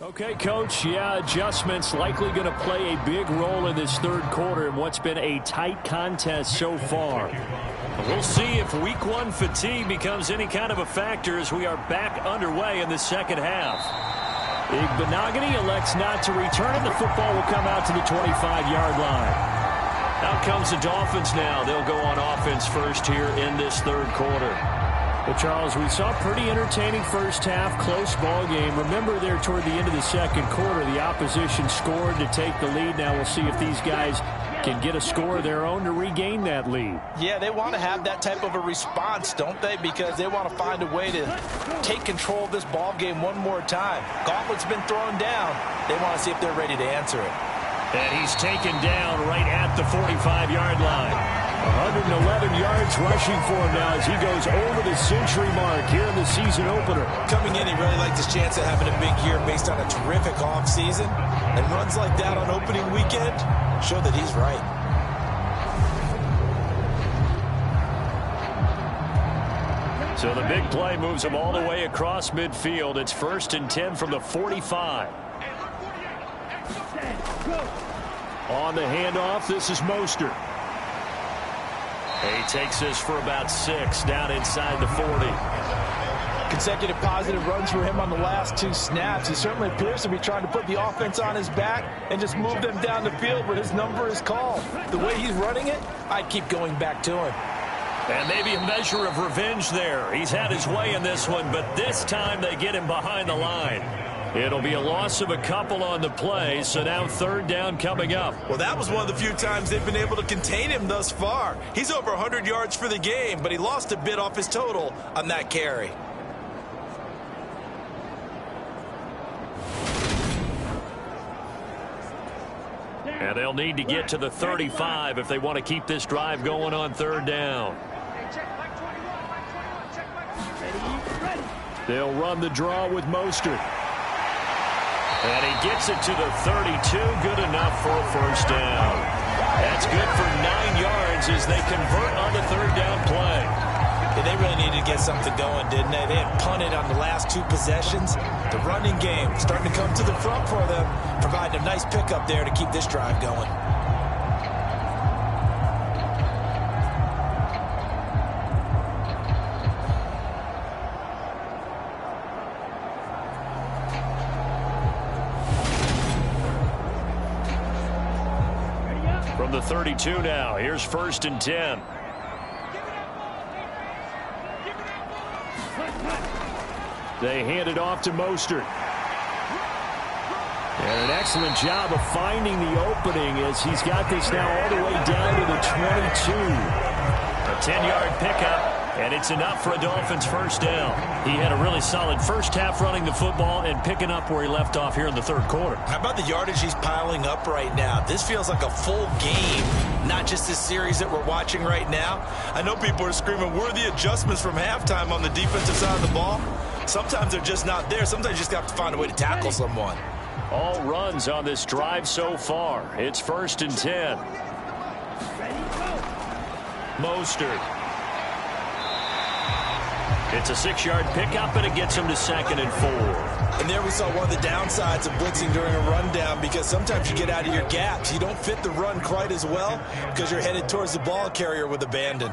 Okay, Coach, adjustments likely going to play a big role in this third quarter in what's been a tight contest so far. We'll see if week one fatigue becomes any kind of a factor as we are back underway in the second half. Igbenogany elects not to return, and the football will come out to the 25-yard line. Out comes the Dolphins now. They'll go on offense first here in this third quarter. Well, Charles, we saw a pretty entertaining first half, close ball game. Remember there toward the end of the second quarter, the opposition scored to take the lead. Now we'll see if these guys can get a score of their own to regain that lead. Yeah, they want to have that type of a response, don't they? Because they want to find a way to take control of this ball game one more time. Gauntlet's been thrown down. They want to see if they're ready to answer it. And he's taken down right at the 45-yard line. 111 yards rushing for him now as he goes over the century mark here in the season opener. Coming in, he really liked his chance of having a big year based on a terrific offseason. And runs like that on opening weekend show that he's right. So the big play moves him all the way across midfield. It's 1st and 10 from the 45. On the handoff, this is Mostert. He takes this for about 6 down inside the 40. Consecutive positive runs for him on the last 2 snaps. He certainly appears to be trying to put the offense on his back and just move them down the field when his number is called. The way he's running it, I'd keep going back to him. And maybe a measure of revenge there. He's had his way in this one, but this time they get him behind the line. It'll be a loss of a couple on the play, so now 3rd down coming up. Well, that was one of the few times they've been able to contain him thus far. He's over 100 yards for the game, but he lost a bit off his total on that carry. And they'll need to get to the 35 if they want to keep this drive going on 3rd down. They'll run the draw with Mostert. And he gets it to the 32. Good enough for a 1st down. That's good for 9 yards as they convert on the 3rd down play. Yeah, they really needed to get something going, didn't they? They had punted on the last 2 possessions. The running game starting to come to the front for them, providing a nice pickup there to keep this drive going. From the 32 now, here's 1st and 10. They hand it off to Mostert. And an excellent job of finding the opening as he's got this now all the way down to the 22. A 10-yard pickup, and it's enough for a Dolphins 1st down. He had a really solid first half running the football and picking up where he left off here in the 3rd quarter. How about the yardage he's piling up right now? This feels like a full game, not just this series that we're watching right now. I know people are screaming, where are the adjustments from halftime on the defensive side of the ball? Sometimes they're just not there. Sometimes you just have to find a way to tackle someone. All runs on this drive so far. It's 1st and 10. Mostert. It's a 6-yard pickup, and it gets him to 2nd and 4. And there we saw one of the downsides of blitzing during a rundown, because sometimes you get out of your gaps. You don't fit the run quite as well because you're headed towards the ball carrier with abandon.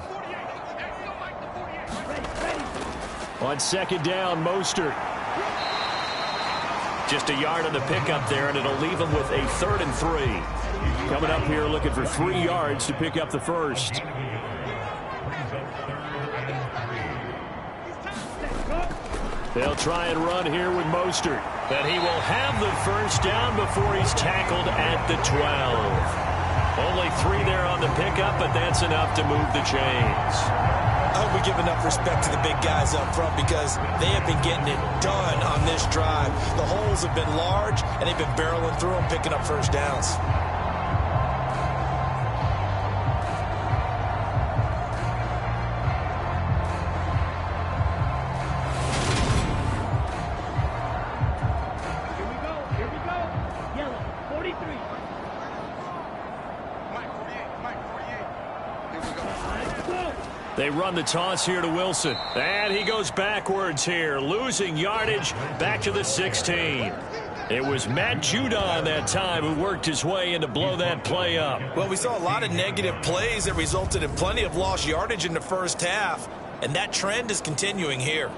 On 2nd down, Mostert. Just a yard on the pickup there, and it'll leave him with a 3rd and 3. Coming up here looking for 3 yards to pick up the 1st. They'll try and run here with Mostert. But he will have the 1st down before he's tackled at the 12. Only 3 there on the pickup, but that's enough to move the chains. I hope we give enough respect to the big guys up front, because they have been getting it done on this drive. The holes have been large, and they've been barreling through them, picking up 1st downs. They run the toss here to Wilson. And he goes backwards here, losing yardage back to the 16. It was Matt Judon that time who worked his way in to blow that play up. Well, we saw a lot of negative plays that resulted in plenty of lost yardage in the first half, and that trend is continuing here.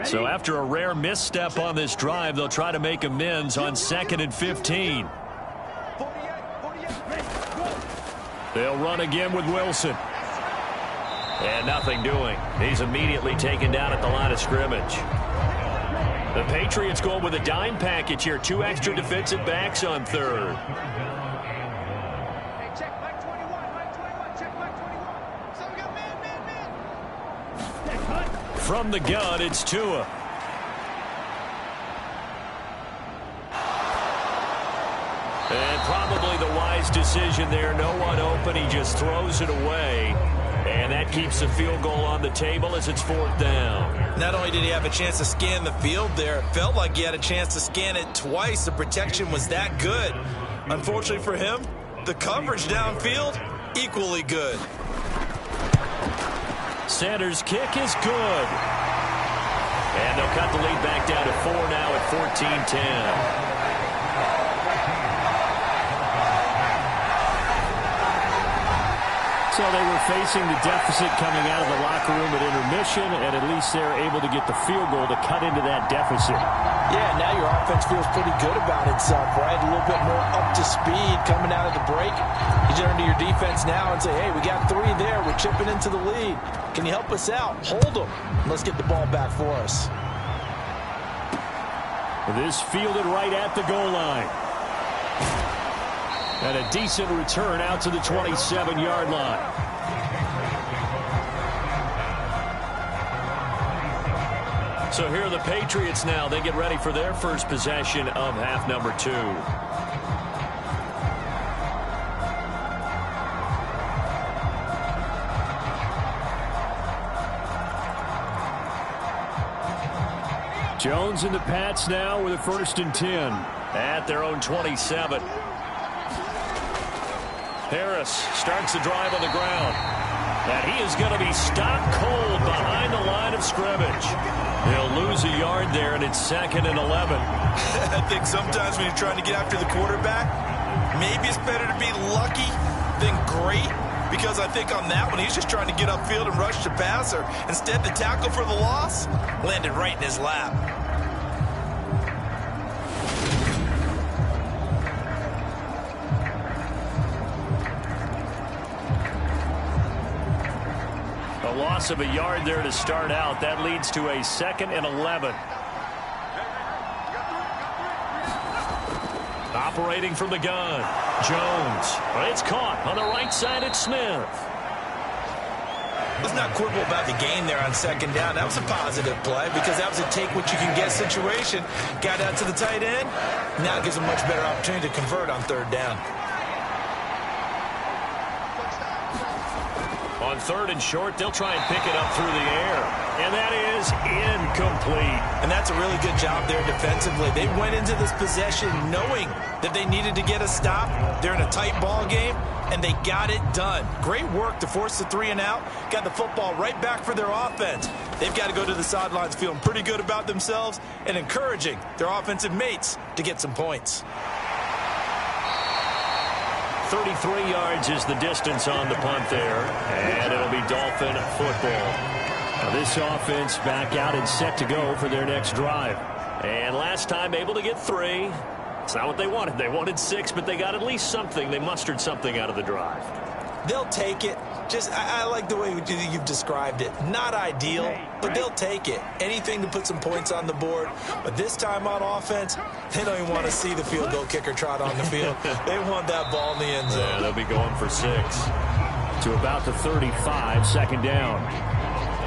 So after a rare misstep on this drive, they'll try to make amends on 2nd and 15. They'll run again with Wilson. And nothing doing. He's immediately taken down at the line of scrimmage. The Patriots going with a dime package here. 2 extra defensive backs on 3rd. Hey, check Mike 21, Mike 21, check Mike 21. So we got man. From the gun, it's Tua. And probably the wise decision there. No one open. He just throws it away. And that keeps the field goal on the table as it's 4th down. Not only did he have a chance to scan the field there, it felt like he had a chance to scan it twice. The protection was that good. Unfortunately for him, the coverage downfield, equally good. Sanders' kick is good. And they'll cut the lead back down to 4 now at 14-10. So they were facing the deficit coming out of the locker room at intermission, and at least they're able to get the field goal to cut into that deficit. Yeah, now your offense feels pretty good about itself, right? A little bit more up to speed coming out of the break. You turn to your defense now and say, hey, we got 3 there. We're chipping into the lead. Can you help us out? Hold them. Let's get the ball back for us. This fielded right at the goal line. And a decent return out to the 27-yard line. So here are the Patriots now. They get ready for their first possession of half number 2. Jones and the Pats now with a 1st and 10 at their own 27. Harris starts the drive on the ground. And he is going to be stopped cold behind the line of scrimmage. He'll lose a yard there, and it's 2nd and 11. I think sometimes when you're trying to get after the quarterback, maybe it's better to be lucky than great. Because I think on that one, he's just trying to get upfield and rush the passer. Instead, the tackle for the loss landed right in his lap. A loss of a yard there to start out. That leads to a 2nd and 11. Operating from the gun, Jones. It's caught on the right side at Smith. Let's not quibble about the gain there on 2nd down. That was a positive play because that was a take-what-you-can-get situation. Got out to the tight end. Now it gives a much better opportunity to convert on 3rd down. On 3rd and short, they'll try and pick it up through the air. And that is incomplete. And that's a really good job there defensively. They went into this possession knowing that they needed to get a stop. They're in a tight ball game, and they got it done. Great work to force the 3 and out. Got the football right back for their offense. They've got to go to the sidelines feeling pretty good about themselves and encouraging their offensive mates to get some points. 33 yards is the distance on the punt there, and it'll be Dolphin football. Now this offense back out and set to go for their next drive. And last time able to get 3. It's not what they wanted. They wanted 6, but they got at least something. They mustered something out of the drive. They'll take it. I like the way you've described it. Not ideal, but they'll take it. Anything to put some points on the board. But this time on offense, they don't even want to see the field goal kicker trot on the field. They want that ball in the end zone. Yeah, they'll be going for 6. To about the 35, 2nd down.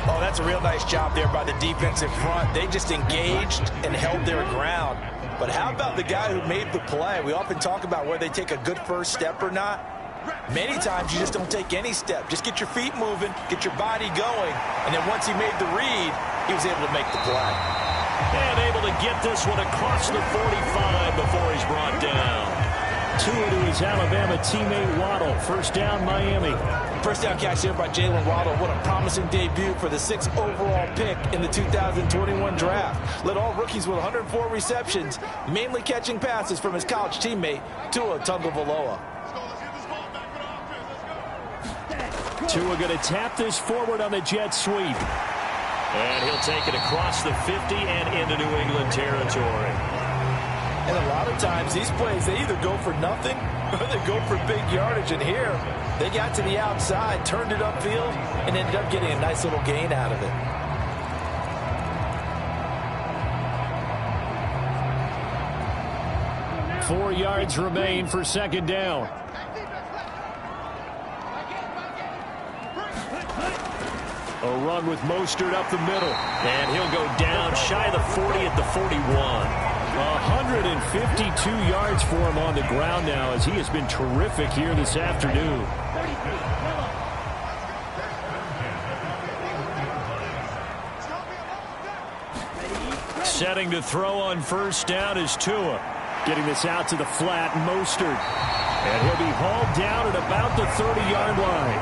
Oh, that's a real nice job there by the defensive front. They just engaged and held their ground. But how about the guy who made the play? We often talk about whether they take a good first step or not. Many times you just don't take any step. Just get your feet moving, get your body going, and then once he made the read, he was able to make the play. And able to get this one across the 45 before he's brought down. Tua to his his Alabama teammate Waddle. First down, Miami. First down catch here by Jalen Waddle. What a promising debut for the 6th overall pick in the 2021 draft. Led all rookies with 104 receptions, mainly catching passes from his college teammate, Tua Tagovailoa. Tua going to tap this forward on the jet sweep. And he'll take it across the 50 and into New England territory. And a lot of times, these plays, they either go for nothing or they go for big yardage. And here, they got to the outside, turned it upfield, and ended up getting a nice little gain out of it. 4 yards remain for second down. A run with Mostert up the middle. And he'll go down shy of the 40 at the 41. 152 yards for him on the ground now as he has been terrific here this afternoon. Setting to throw on first down is Tua. Getting this out to the flat, Mostert. And he'll be hauled down at about the 30-yard line.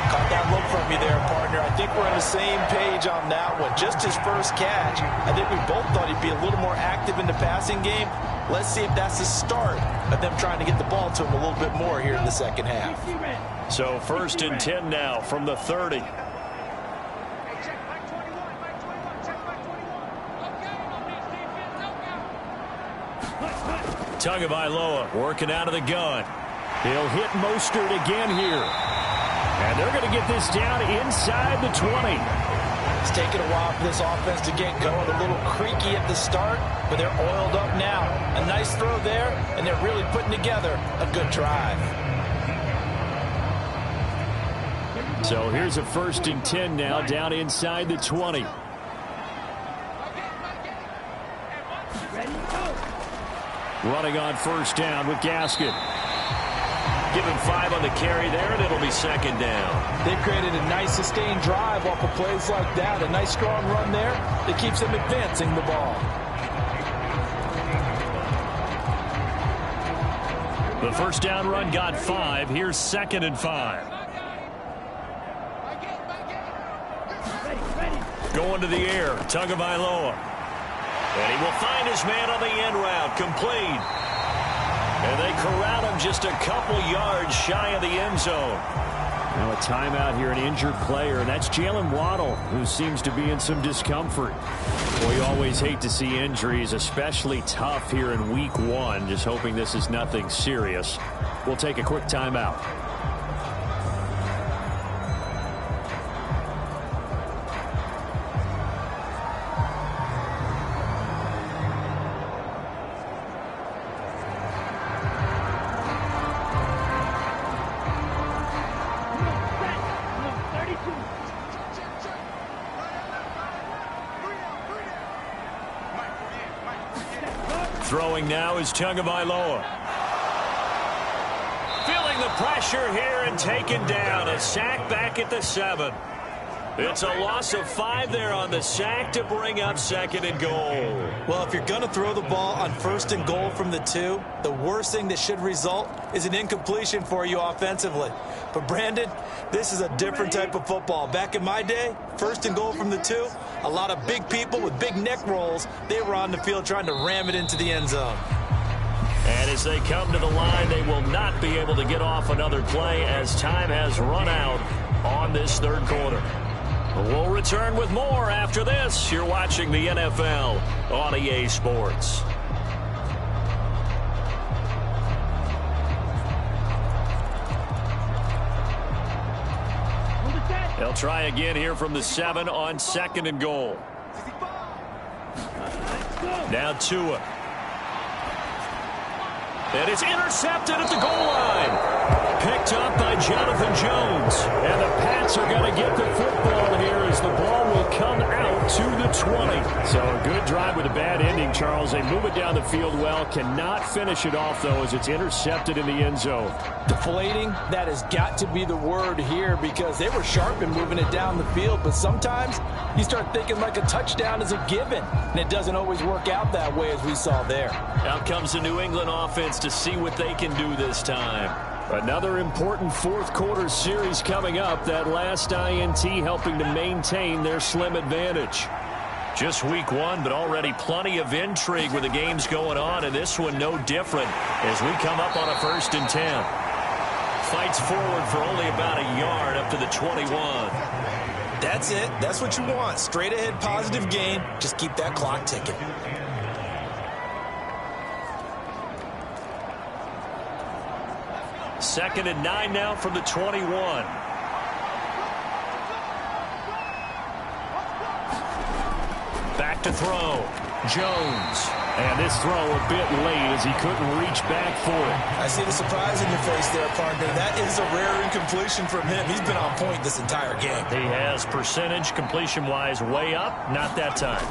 Caught that look from you there, partner. I think we're on the same page on that one. Just his first catch. I think we both thought he'd be a little more active in the passing game. Let's see if that's the start of them trying to get the ball to him a little bit more here in the second half. So first and 10 now from the 30. Tagovailoa working out of the gun. He'll hit Mostert again here. And they're going to get this down inside the 20. It's taken a while for this offense to get going. A little creaky at the start, but they're oiled up now. A nice throw there, and they're really putting together a good drive. So here's a first and 10 now down inside the 20. Running on first down with Gaskin. Give him 5 on the carry there, and it'll be second down. They've created a nice sustained drive off of plays like that. A nice strong run there that keeps them advancing the ball. The first down run got 5. Here's second and 5. Going to the air, Tagovailoa. And he will find his man on the end route, complete. And they corral him just a couple yards shy of the end zone. Now a timeout here, an injured player, and that's Jalen Waddle, who seems to be in some discomfort. Well, you always hate to see injuries, especially tough here in week 1. Just hoping this is nothing serious. We'll take a quick timeout. Throwing now is Tagovailoa. Feeling the pressure here and taken down. A sack back at the 7. It's a loss of 5 there on the sack to bring up second and goal. Well, if you're going to throw the ball on first and goal from the 2, the worst thing that should result is an incompletion for you offensively. But, Brandon, this is a different type of football. Back in my day, first and goal from the 2, a lot of big people with big neck rolls, they were on the field trying to ram it into the end zone. And as they come to the line, they will not be able to get off another play as time has run out on this third quarter. We'll return with more after this. You're watching the NFL on EA Sports. They'll try again here from the 7 on second and goal. Now Tua. And it's intercepted at the goal line. picked up by Jonathan Jones. And the Pats are going to get the football here as the ball will come out to the 20. So a good drive with a bad ending, Charles. They move it down the field well. Cannot finish it off, though, as it's intercepted in the end zone. Deflating, that has got to be the word here because they were sharp in moving it down the field. But sometimes you start thinking like a touchdown is a given. And it doesn't always work out that way as we saw there. Out comes the New England offense to see what they can do this time. Another important fourth quarter series coming up. That last INT helping to maintain their slim advantage. Just week one, but already plenty of intrigue with the games going on, and this one no different as we come up on a 1st and 10. Fights forward for only about a yard up to the 21. That's it. That's what you want. Straight ahead positive gain. Just keep that clock ticking. Second and 9 now from the 21. Back to throw. Jones. And this throw a bit late as he couldn't reach back for it. I see the surprise in your face there, partner. That is a rare incompletion from him. He's been on point this entire game. He has percentage completion-wise way up. Not that time.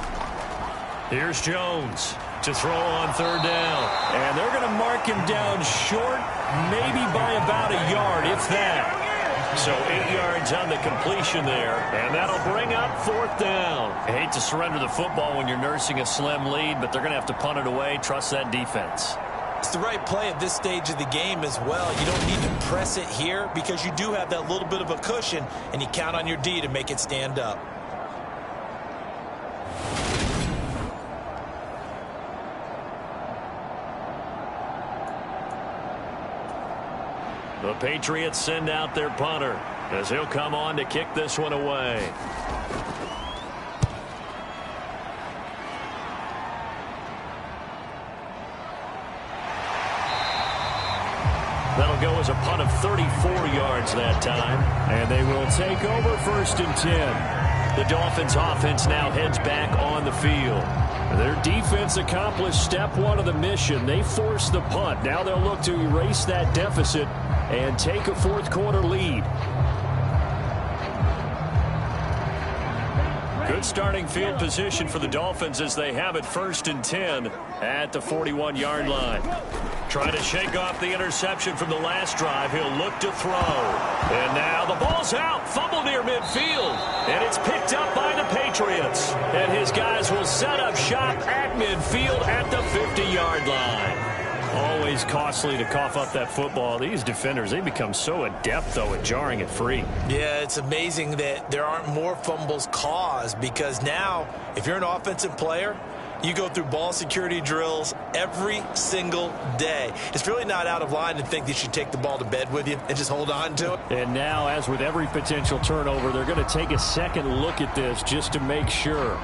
Here's Jones to throw on 3rd down. And they're going to mark him down short, maybe by about a yard, if that. So 8 yards on the completion there, and that'll bring up 4th down. I hate to surrender the football when you're nursing a slim lead, but they're going to have to punt it away. Trust that defense. It's the right play at this stage of the game as well. You don't need to press it here because you do have that little bit of a cushion, and you count on your D to make it stand up. The Patriots send out their punter as he'll come on to kick this one away. That'll go as a punt of 34 yards that time. And they will take over 1st and 10. The Dolphins offense now heads back on the field. Their defense accomplished step 1 of the mission. They forced the punt. Now they'll look to erase that deficit and take a fourth quarter lead. Good starting field position for the Dolphins as they have it 1st and 10 at the 41-yard line. Trying to shake off the interception from the last drive. He'll look to throw. And now the ball's out. Fumble near midfield. And it's picked up by the Patriots. And his guys will set up shop at midfield at the 50-yard line. Always costly to cough up that football. These defenders, they become so adept, though, at jarring it free. Yeah, it's amazing that there aren't more fumbles caused because now, if you're an offensive player, you go through ball security drills every single day. It's really not out of line to think that you should take the ball to bed with you and just hold on to it. And now, as with every potential turnover, they're going to take a second look at this just to make sure.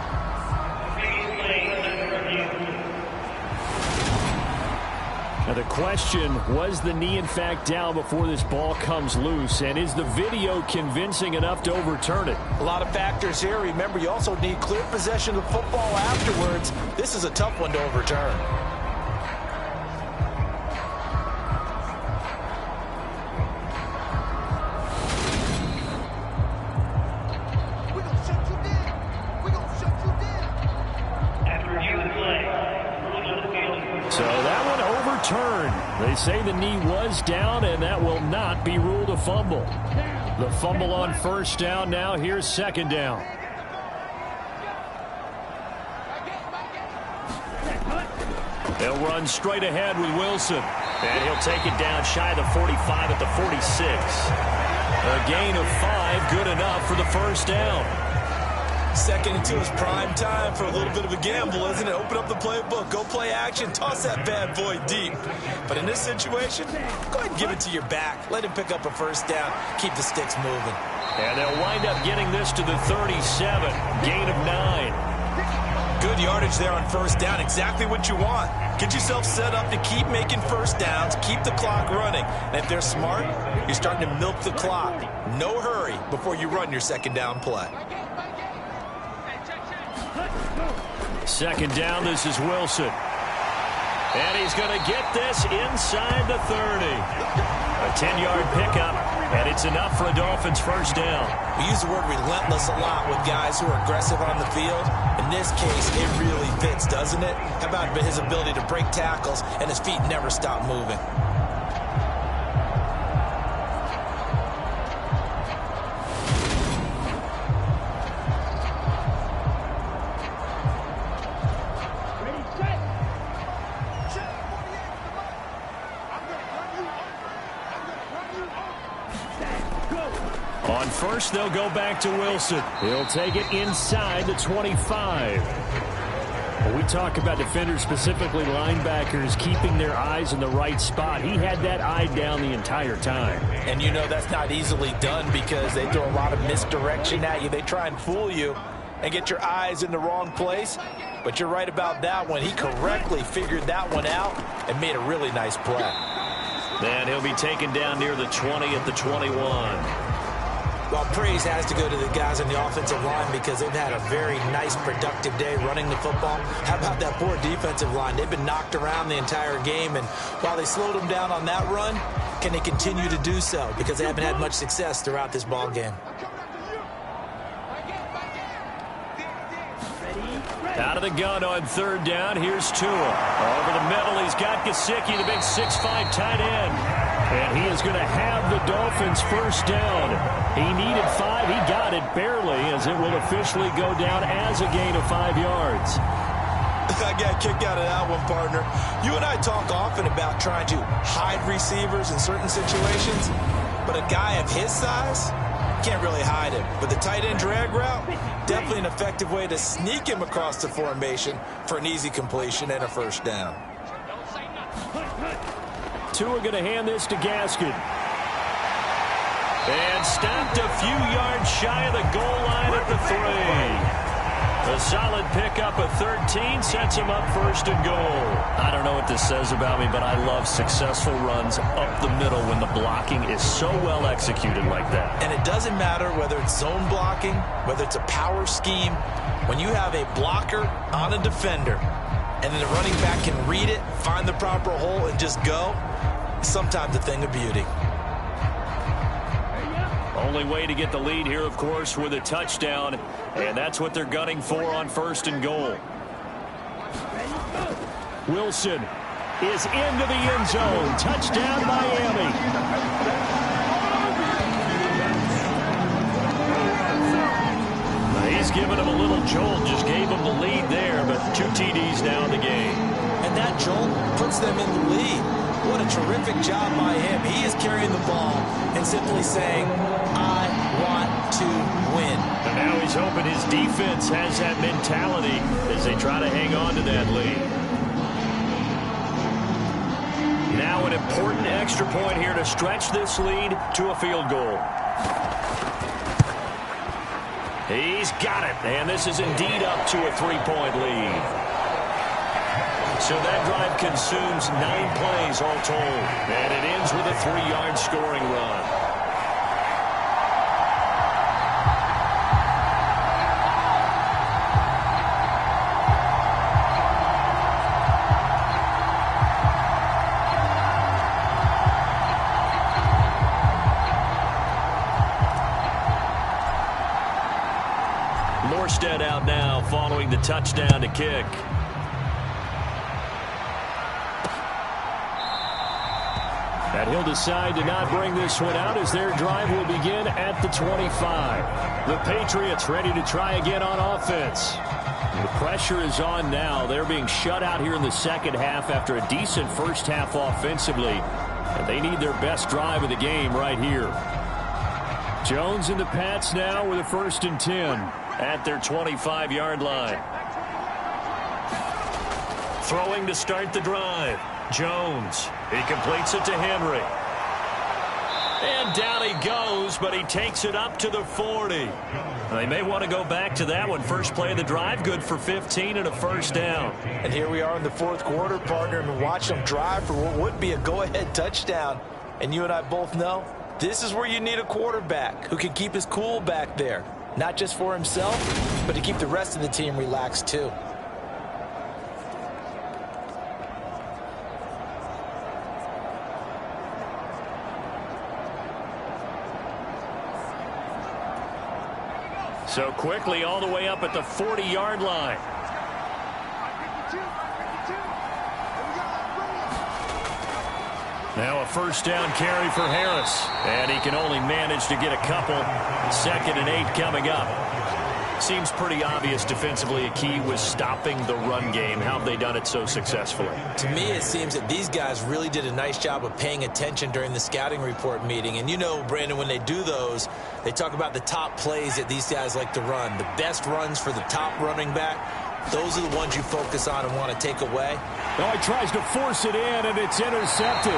Now the question, was the knee in fact down before this ball comes loose? And is the video convincing enough to overturn it? A lot of factors here. Remember, you also need clear possession of the football afterwards. This is a tough one to overturn. So that one overturned. They say the knee was down, and that will not be ruled a fumble. The fumble on 1st down. Now here's 2nd down. They'll run straight ahead with Wilson. And he'll take it down shy of the 45 at the 46. A gain of 5, good enough for the 1st down. 2nd and 2 is prime time for a little bit of a gamble, isn't it? Open up the playbook, go play action, toss that bad boy deep. But in this situation, go ahead and give it to your back. Let him pick up a 1st down. Keep the sticks moving. And they'll wind up getting this to the 37. Gain of 9. Good yardage there on 1st down. Exactly what you want. Get yourself set up to keep making 1st downs, keep the clock running. And if they're smart, you're starting to milk the clock. No hurry before you run your 2nd down play. 2nd down, this is Wilson. And he's going to get this inside the 30. A 10-yard pickup, and it's enough for a Dolphins first down. We use the word relentless a lot with guys who are aggressive on the field. In this case, it really fits, doesn't it? How about his ability to break tackles and his feet never stop moving? On first, they'll go back to Wilson. He'll take it inside the 25. When we talk about defenders, specifically linebackers, keeping their eyes in the right spot, he had that eye down the entire time. And you know that's not easily done because they throw a lot of misdirection at you. They try and fool you and get your eyes in the wrong place. But you're right about that one. He correctly figured that one out and made a really nice play. Then he'll be taken down near the 20 at the 21. Well, praise has to go to the guys on the offensive line because they've had a very nice, productive day running the football. How about that poor defensive line? They've been knocked around the entire game, and while they slowed them down on that run, can they continue to do so? Because they haven't had much success throughout this ball game. Out of the gun on third down. Here's Tua. Over the middle, he's got Gesicki, the big 6'5" tight end. And he is going to have the Dolphins first down. He needed 5. He got it barely, as it will officially go down as a gain of 5 yards. I got a kick out of that one, partner. You and I talk often about trying to hide receivers in certain situations, but a guy of his size can't really hide him. But the tight end drag route, definitely an effective way to sneak him across the formation for an easy completion and a first down. Tua going to hand this to Gaskin. And stopped a few yards shy of the goal line at the 3. A solid pickup of 13 sets him up first and goal. I don't know what this says about me, but I love successful runs up the middle when the blocking is so well executed like that. And it doesn't matter whether it's zone blocking, whether it's a power scheme. When you have a blocker on a defender, and then the running back can read it, find the proper hole, and just go, sometimes a thing of beauty. Only way to get the lead here, of course, with a touchdown, and that's what they're gunning for on first and goal. Wilson is into the end zone. Touchdown, Miami. He's given him a little jolt, just gave him the lead there, but 2 TDs now in the game. And that jolt puts them in the lead. What a terrific job by him. He is carrying the ball and simply saying, I want to win. And now he's hoping his defense has that mentality as they try to hang on to that lead. Now an important extra point here to stretch this lead to a field goal. He's got it, and this is indeed up to a 3-point lead. So that drive consumes 9 plays all told, and it ends with a 3-yard scoring run. Morstead out now following the touchdown to kick. And he'll decide to not bring this one out as their drive will begin at the 25. The Patriots ready to try again on offense. The pressure is on now. They're being shut out here in the second half after a decent first half offensively. And they need their best drive of the game right here. Jones and the Pats now with a 1st and 10 at their 25-yard line. Throwing to start the drive. Jones. He completes it to Henry. And down he goes, but he takes it up to the 40. They may want to go back to that one. First play of the drive, good for 15 and a first down. And here we are in the 4th quarter, partner, and watch them drive for what would be a go-ahead touchdown. And you and I both know this is where you need a quarterback who can keep his cool back there. Not just for himself, but to keep the rest of the team relaxed too. So quickly all the way up at the 40-yard line. Now a first down carry for Harris. And he can only manage to get a couple. 2nd and 8 coming up. Seems pretty obvious defensively a key was stopping the run game. How have they done it so successfully? To me, it seems that these guys really did a nice job of paying attention during the scouting report meeting. And you know, Brandon, when they do those, they talk about the top plays that these guys like to run. The best runs for the top running back. Those are the ones you focus on and want to take away. Oh, he tries to force it in, and it's intercepted.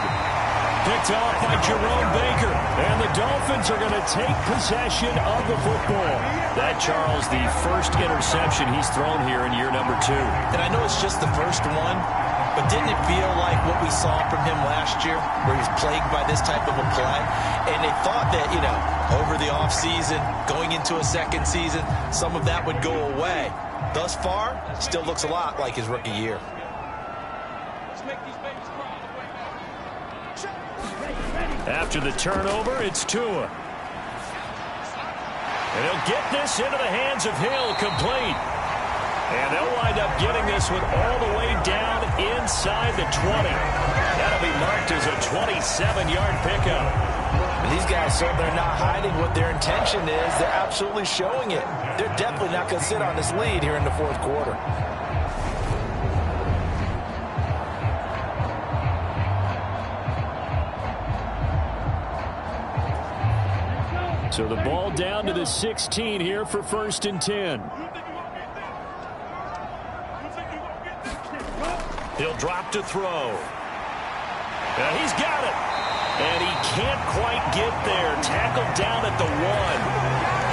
Picked off by Jerome Baker. And the Dolphins are going to take possession of the football. That, Charles, the first interception he's thrown here in year number 2. And I know it's just the first one, but didn't it feel like what we saw from him last year, where he was plagued by this type of a play? And they thought that, you know, over the offseason, going into a second season, some of that would go away. Thus far, still looks a lot like his rookie year. After the turnover, it's Tua. And he'll get this into the hands of Hill, complete. And they'll wind up getting this one all the way down inside the 20. That'll be marked as a 27-yard pickup. And these guys certainly are not hiding what their intention is. They're absolutely showing it. They're definitely not going to sit on this lead here in the 4th quarter. So the ball down to the 16 here for 1st and 10. He'll drop to throw. And he's got it. And he can't quite get there. Tackled down at the 1.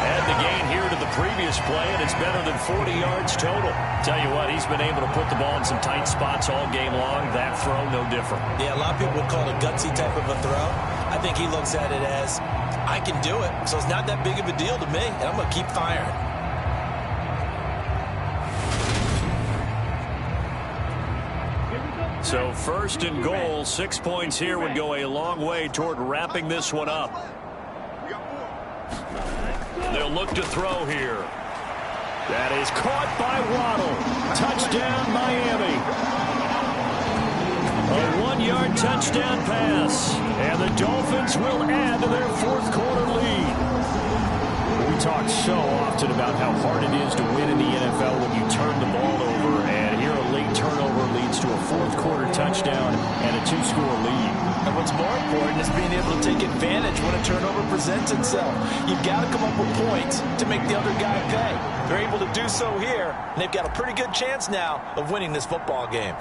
Had the gain here to the previous play, and it's better than 40 yards total. Tell you what, he's been able to put the ball in some tight spots all game long. That throw, no different. Yeah, a lot of people would call it a gutsy type of a throw. I think he looks at it as, I can do it, so it's not that big of a deal to me, and I'm going to keep firing. So 1st and goal, 6 points here would go a long way toward wrapping this one up. They'll look to throw here. That is caught by Waddle. Touchdown, Miami. A 1-yard touchdown pass. And the Dolphins will add to their 4th quarter lead. We talk so often about how hard it is to win in the NFL when you turn the ball over. And here a late turnover leads to a 4th quarter touchdown and a 2-score lead. And what's more important is being able to take advantage when a turnover presents itself. You've got to come up with points to make the other guy pay. They're able to do so here, and they've got a pretty good chance now of winning this football game.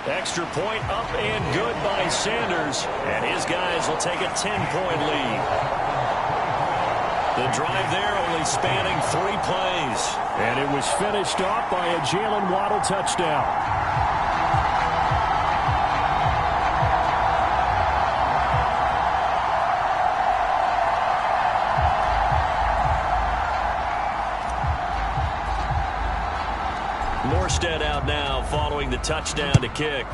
Extra point up and good by Sanders. And his guys will take a 10-point lead. The drive there only spanning 3 plays. And it was finished off by a Jalen Waddle touchdown. Morstead out now following the touchdown to kick.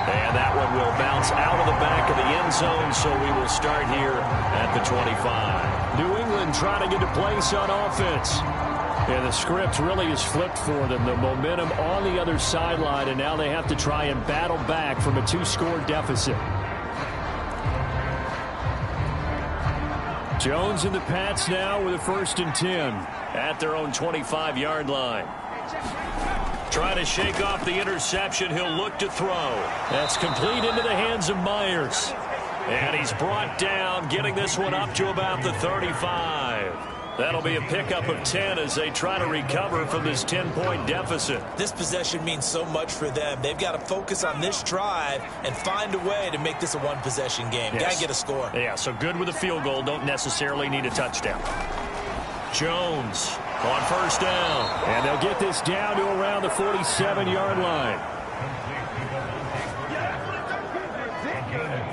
And that one will bounce out of the back of the end zone, so we will start here at the 25. New England trying to get a place on offense. And the script really is flipped for them. The momentum on the other sideline, and now they have to try and battle back from a 2-score deficit. Jones and the Pats now with a 1st and 10 at their own 25-yard line. Trying to shake off the interception. He'll look to throw. That's complete into the hands of Myers. And he's brought down, getting this one up to about the 35. That'll be a pickup of 10 as they try to recover from this 10-point deficit. This possession means so much for them. They've got to focus on this drive and find a way to make this a one-possession game. Yes. Got to get a score. Yeah, so good with a field goal. Don't necessarily need a touchdown. Jones on 1st down. And they'll get this down to around the 47-yard line.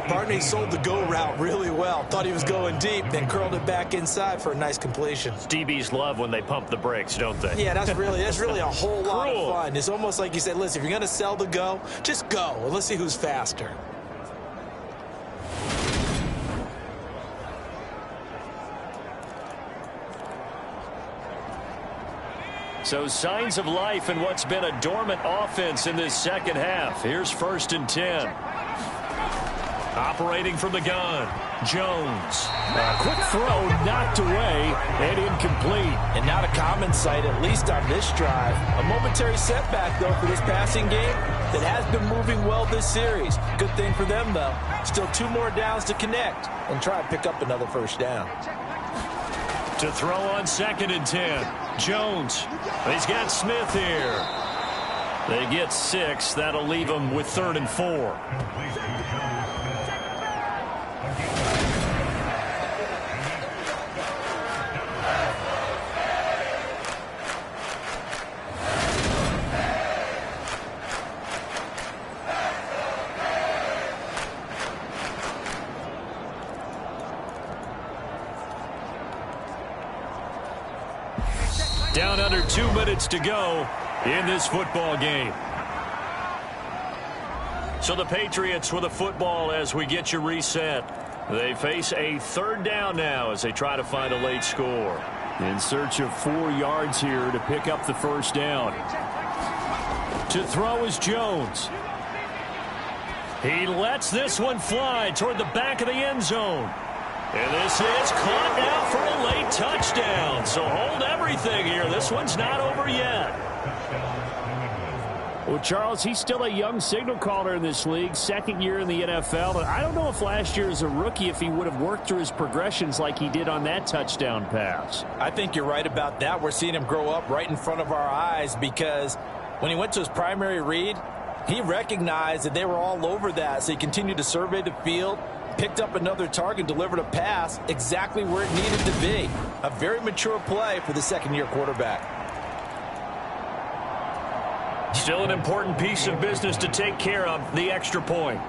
Barney sold the go route really well. Thought he was going deep, then curled it back inside for a nice completion. DBs love when they pump the brakes, don't they? Yeah, that's really a whole lot of fun. It's almost like you said, listen, if you're going to sell the go, just go. And let's see who's faster. So signs of life in what's been a dormant offense in this second half. Here's 1st and 10. Operating from the gun, Jones. A quick throw knocked away and incomplete. And not a common sight, at least on this drive. A momentary setback, though, for this passing game that has been moving well this series. Good thing for them, though. Still 2 more downs to connect and try and pick up another first down. To throw on 2nd and 10. Jones. He's got Smith here. They get 6. That'll leave them with 3rd and 4. Down under 2 minutes to go in this football game. So the Patriots with the football as we get you reset. They face a 3rd down now as they try to find a late score. In search of 4 yards here to pick up the first down. To throw is Jones. He lets this one fly toward the back of the end zone. And this is caught now for a late touchdown. So hold everything here. This one's not over yet. Well, Charles, he's still a young signal caller in this league, 2nd year in the NFL. And I don't know if last year as a rookie if he would have worked through his progressions like he did on that touchdown pass. I think you're right about that. We're seeing him grow up right in front of our eyes because when he went to his primary read, he recognized that they were all over that. So he continued to survey the field, picked up another target, delivered a pass exactly where it needed to be. A very mature play for the 2nd-year quarterback. Still an important piece of business to take care of, the extra point.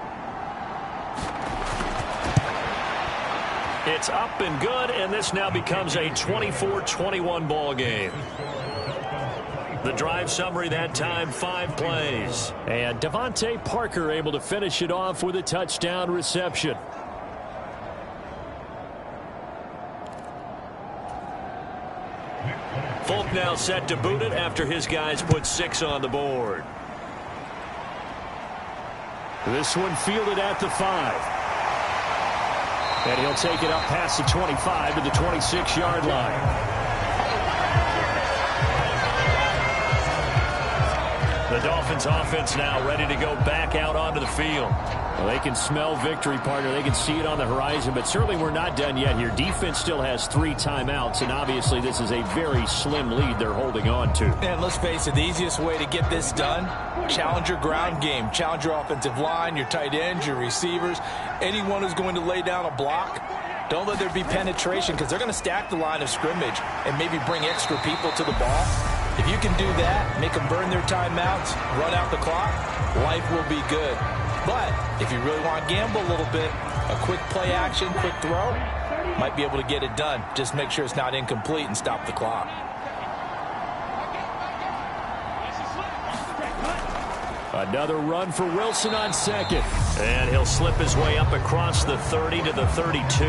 It's up and good, and this now becomes a 24-21 ball game. The drive summary that time, 5 plays. And Devontae Parker able to finish it off with a touchdown reception. Folk now set to boot it after his guys put 6 on the board. This one fielded at the 5. And he'll take it up past the 25 to the 26-yard line. The Dolphins offense now ready to go back out onto the field. Well, they can smell victory, partner. They can see it on the horizon, but certainly we're not done yet here. Defense still has 3 timeouts, and obviously this is a very slim lead they're holding on to. And let's face it, the easiest way to get this done, challenge your ground game. Challenge your offensive line, your tight ends, your receivers, anyone who's going to lay down a block. Don't let there be penetration because they're going to stack the line of scrimmage and maybe bring extra people to the ball. If you can do that, make them burn their timeouts, run out the clock, life will be good. But if you really want to gamble a little bit, a quick play action, quick throw, might be able to get it done. Just make sure it's not incomplete and stop the clock. Another run for Wilson on 2nd. And he'll slip his way up across the 30 to the 32.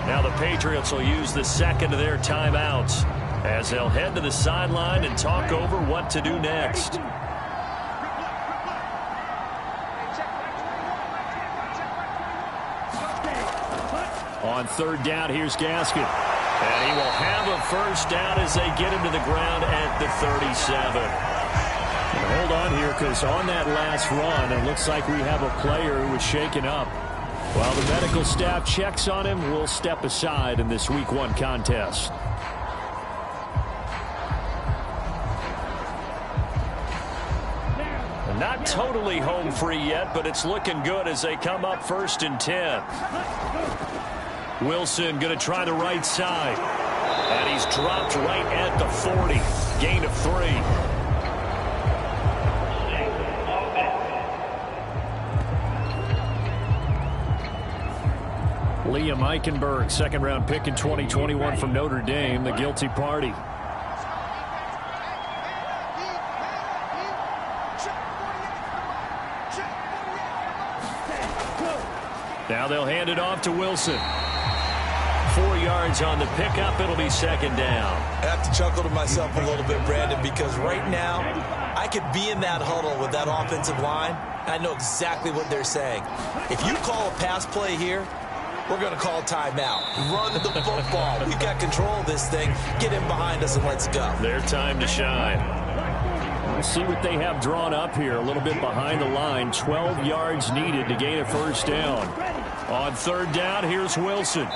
Now the Patriots will use the 2nd of their timeouts as they'll head to the sideline and talk over what to do next. On 3rd down, here's Gaskin. And he will have a first down as they get him to the ground at the 37. And hold on here, because on that last run, it looks like we have a player who was shaken up. While the medical staff checks on him, we'll step aside in this Week 1 contest. Not totally home free yet, but it's looking good as they come up 1st and 10. Wilson going to try the right side. And he's dropped right at the 40. Gain of 3. Liam Eichenberg, 2nd-round pick in 2021 from Notre Dame, the guilty party. Now they'll hand it off to Wilson. 4 yards on the pickup. It'll be second down. I have to chuckle to myself a little bit, Brandon, because right now I could be in that huddle with that offensive line. I know exactly what they're saying. If you call a pass play here, we're going to call timeout. Run the football. We've got control of this thing. Get in behind us and let's go. Their time to shine. Let's see what they have drawn up here. A little bit behind the line. 12 yards needed to gain a first down. On third down, here's Wilson.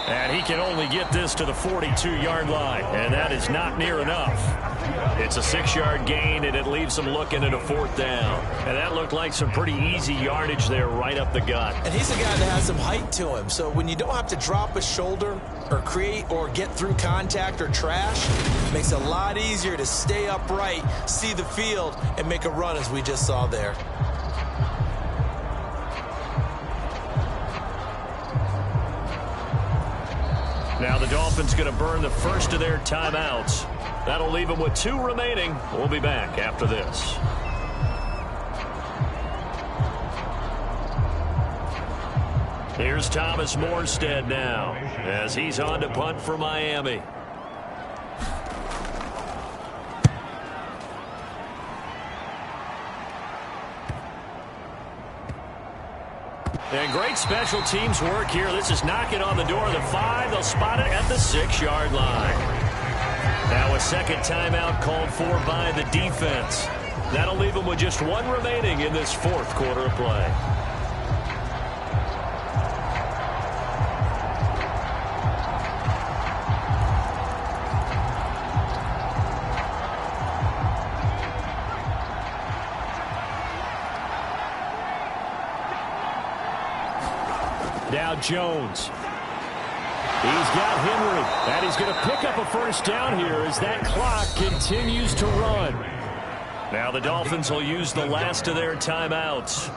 And he can only get this to the 42-yard line. And that is not near enough. It's a 6-yard gain, and it leaves them looking at a fourth down. And that looked like some pretty easy yardage there right up the gut. And he's a guy that has some height to him. So when you don't have to drop a shoulder or create or get through contact or trash, it makes it a lot easier to stay upright, see the field, and make a run as we just saw there. Now the Dolphins going to burn the first of their timeouts. That'll leave them with 2 remaining. We'll be back after this. Here's Thomas Morstead now as he's on to punt for Miami. And great special teams work here. This is knocking on the door of the 5. They'll spot it at the 6-yard line. Now a second timeout called for by the defense. That'll leave them with just 1 remaining in this fourth quarter of play. Now Jones. He's got Henry, and he's going to pick up a first down here as that clock continues to run. Now the Dolphins will use the last of their timeouts.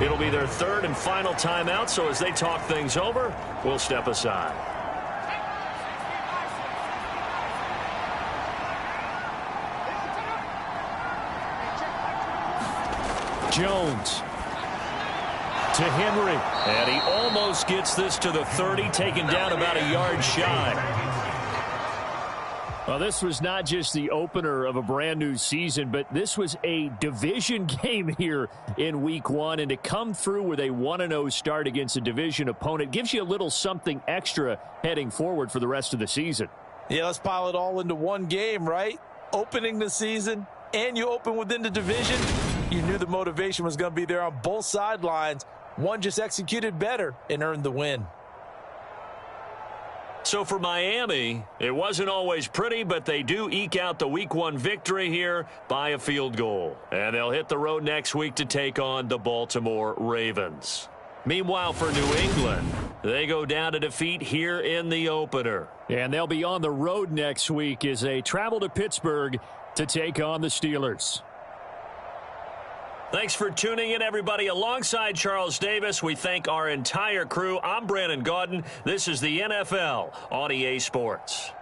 It'll be their third and final timeout, so as they talk things over, we'll step aside. Jones. To Henry, and he almost gets this to the 30, taken down about a yard shy. Well, this was not just the opener of a brand new season, but this was a division game here in week 1, and to come through with a 1-0 start against a division opponent gives you a little something extra heading forward for the rest of the season. Yeah, let's pile it all into one game, right? Opening the season, and you open within the division. You knew the motivation was going to be there on both sidelines. One just executed better and earned the win. So for Miami, it wasn't always pretty, but they do eke out the week 1 victory here by a field goal. And they'll hit the road next week to take on the Baltimore Ravens. Meanwhile, for New England, they go down to defeat here in the opener. And they'll be on the road next week as they travel to Pittsburgh to take on the Steelers. Thanks for tuning in, everybody. Alongside Charles Davis, we thank our entire crew. I'm Brandon Gaudin. This is the NFL on EA Sports.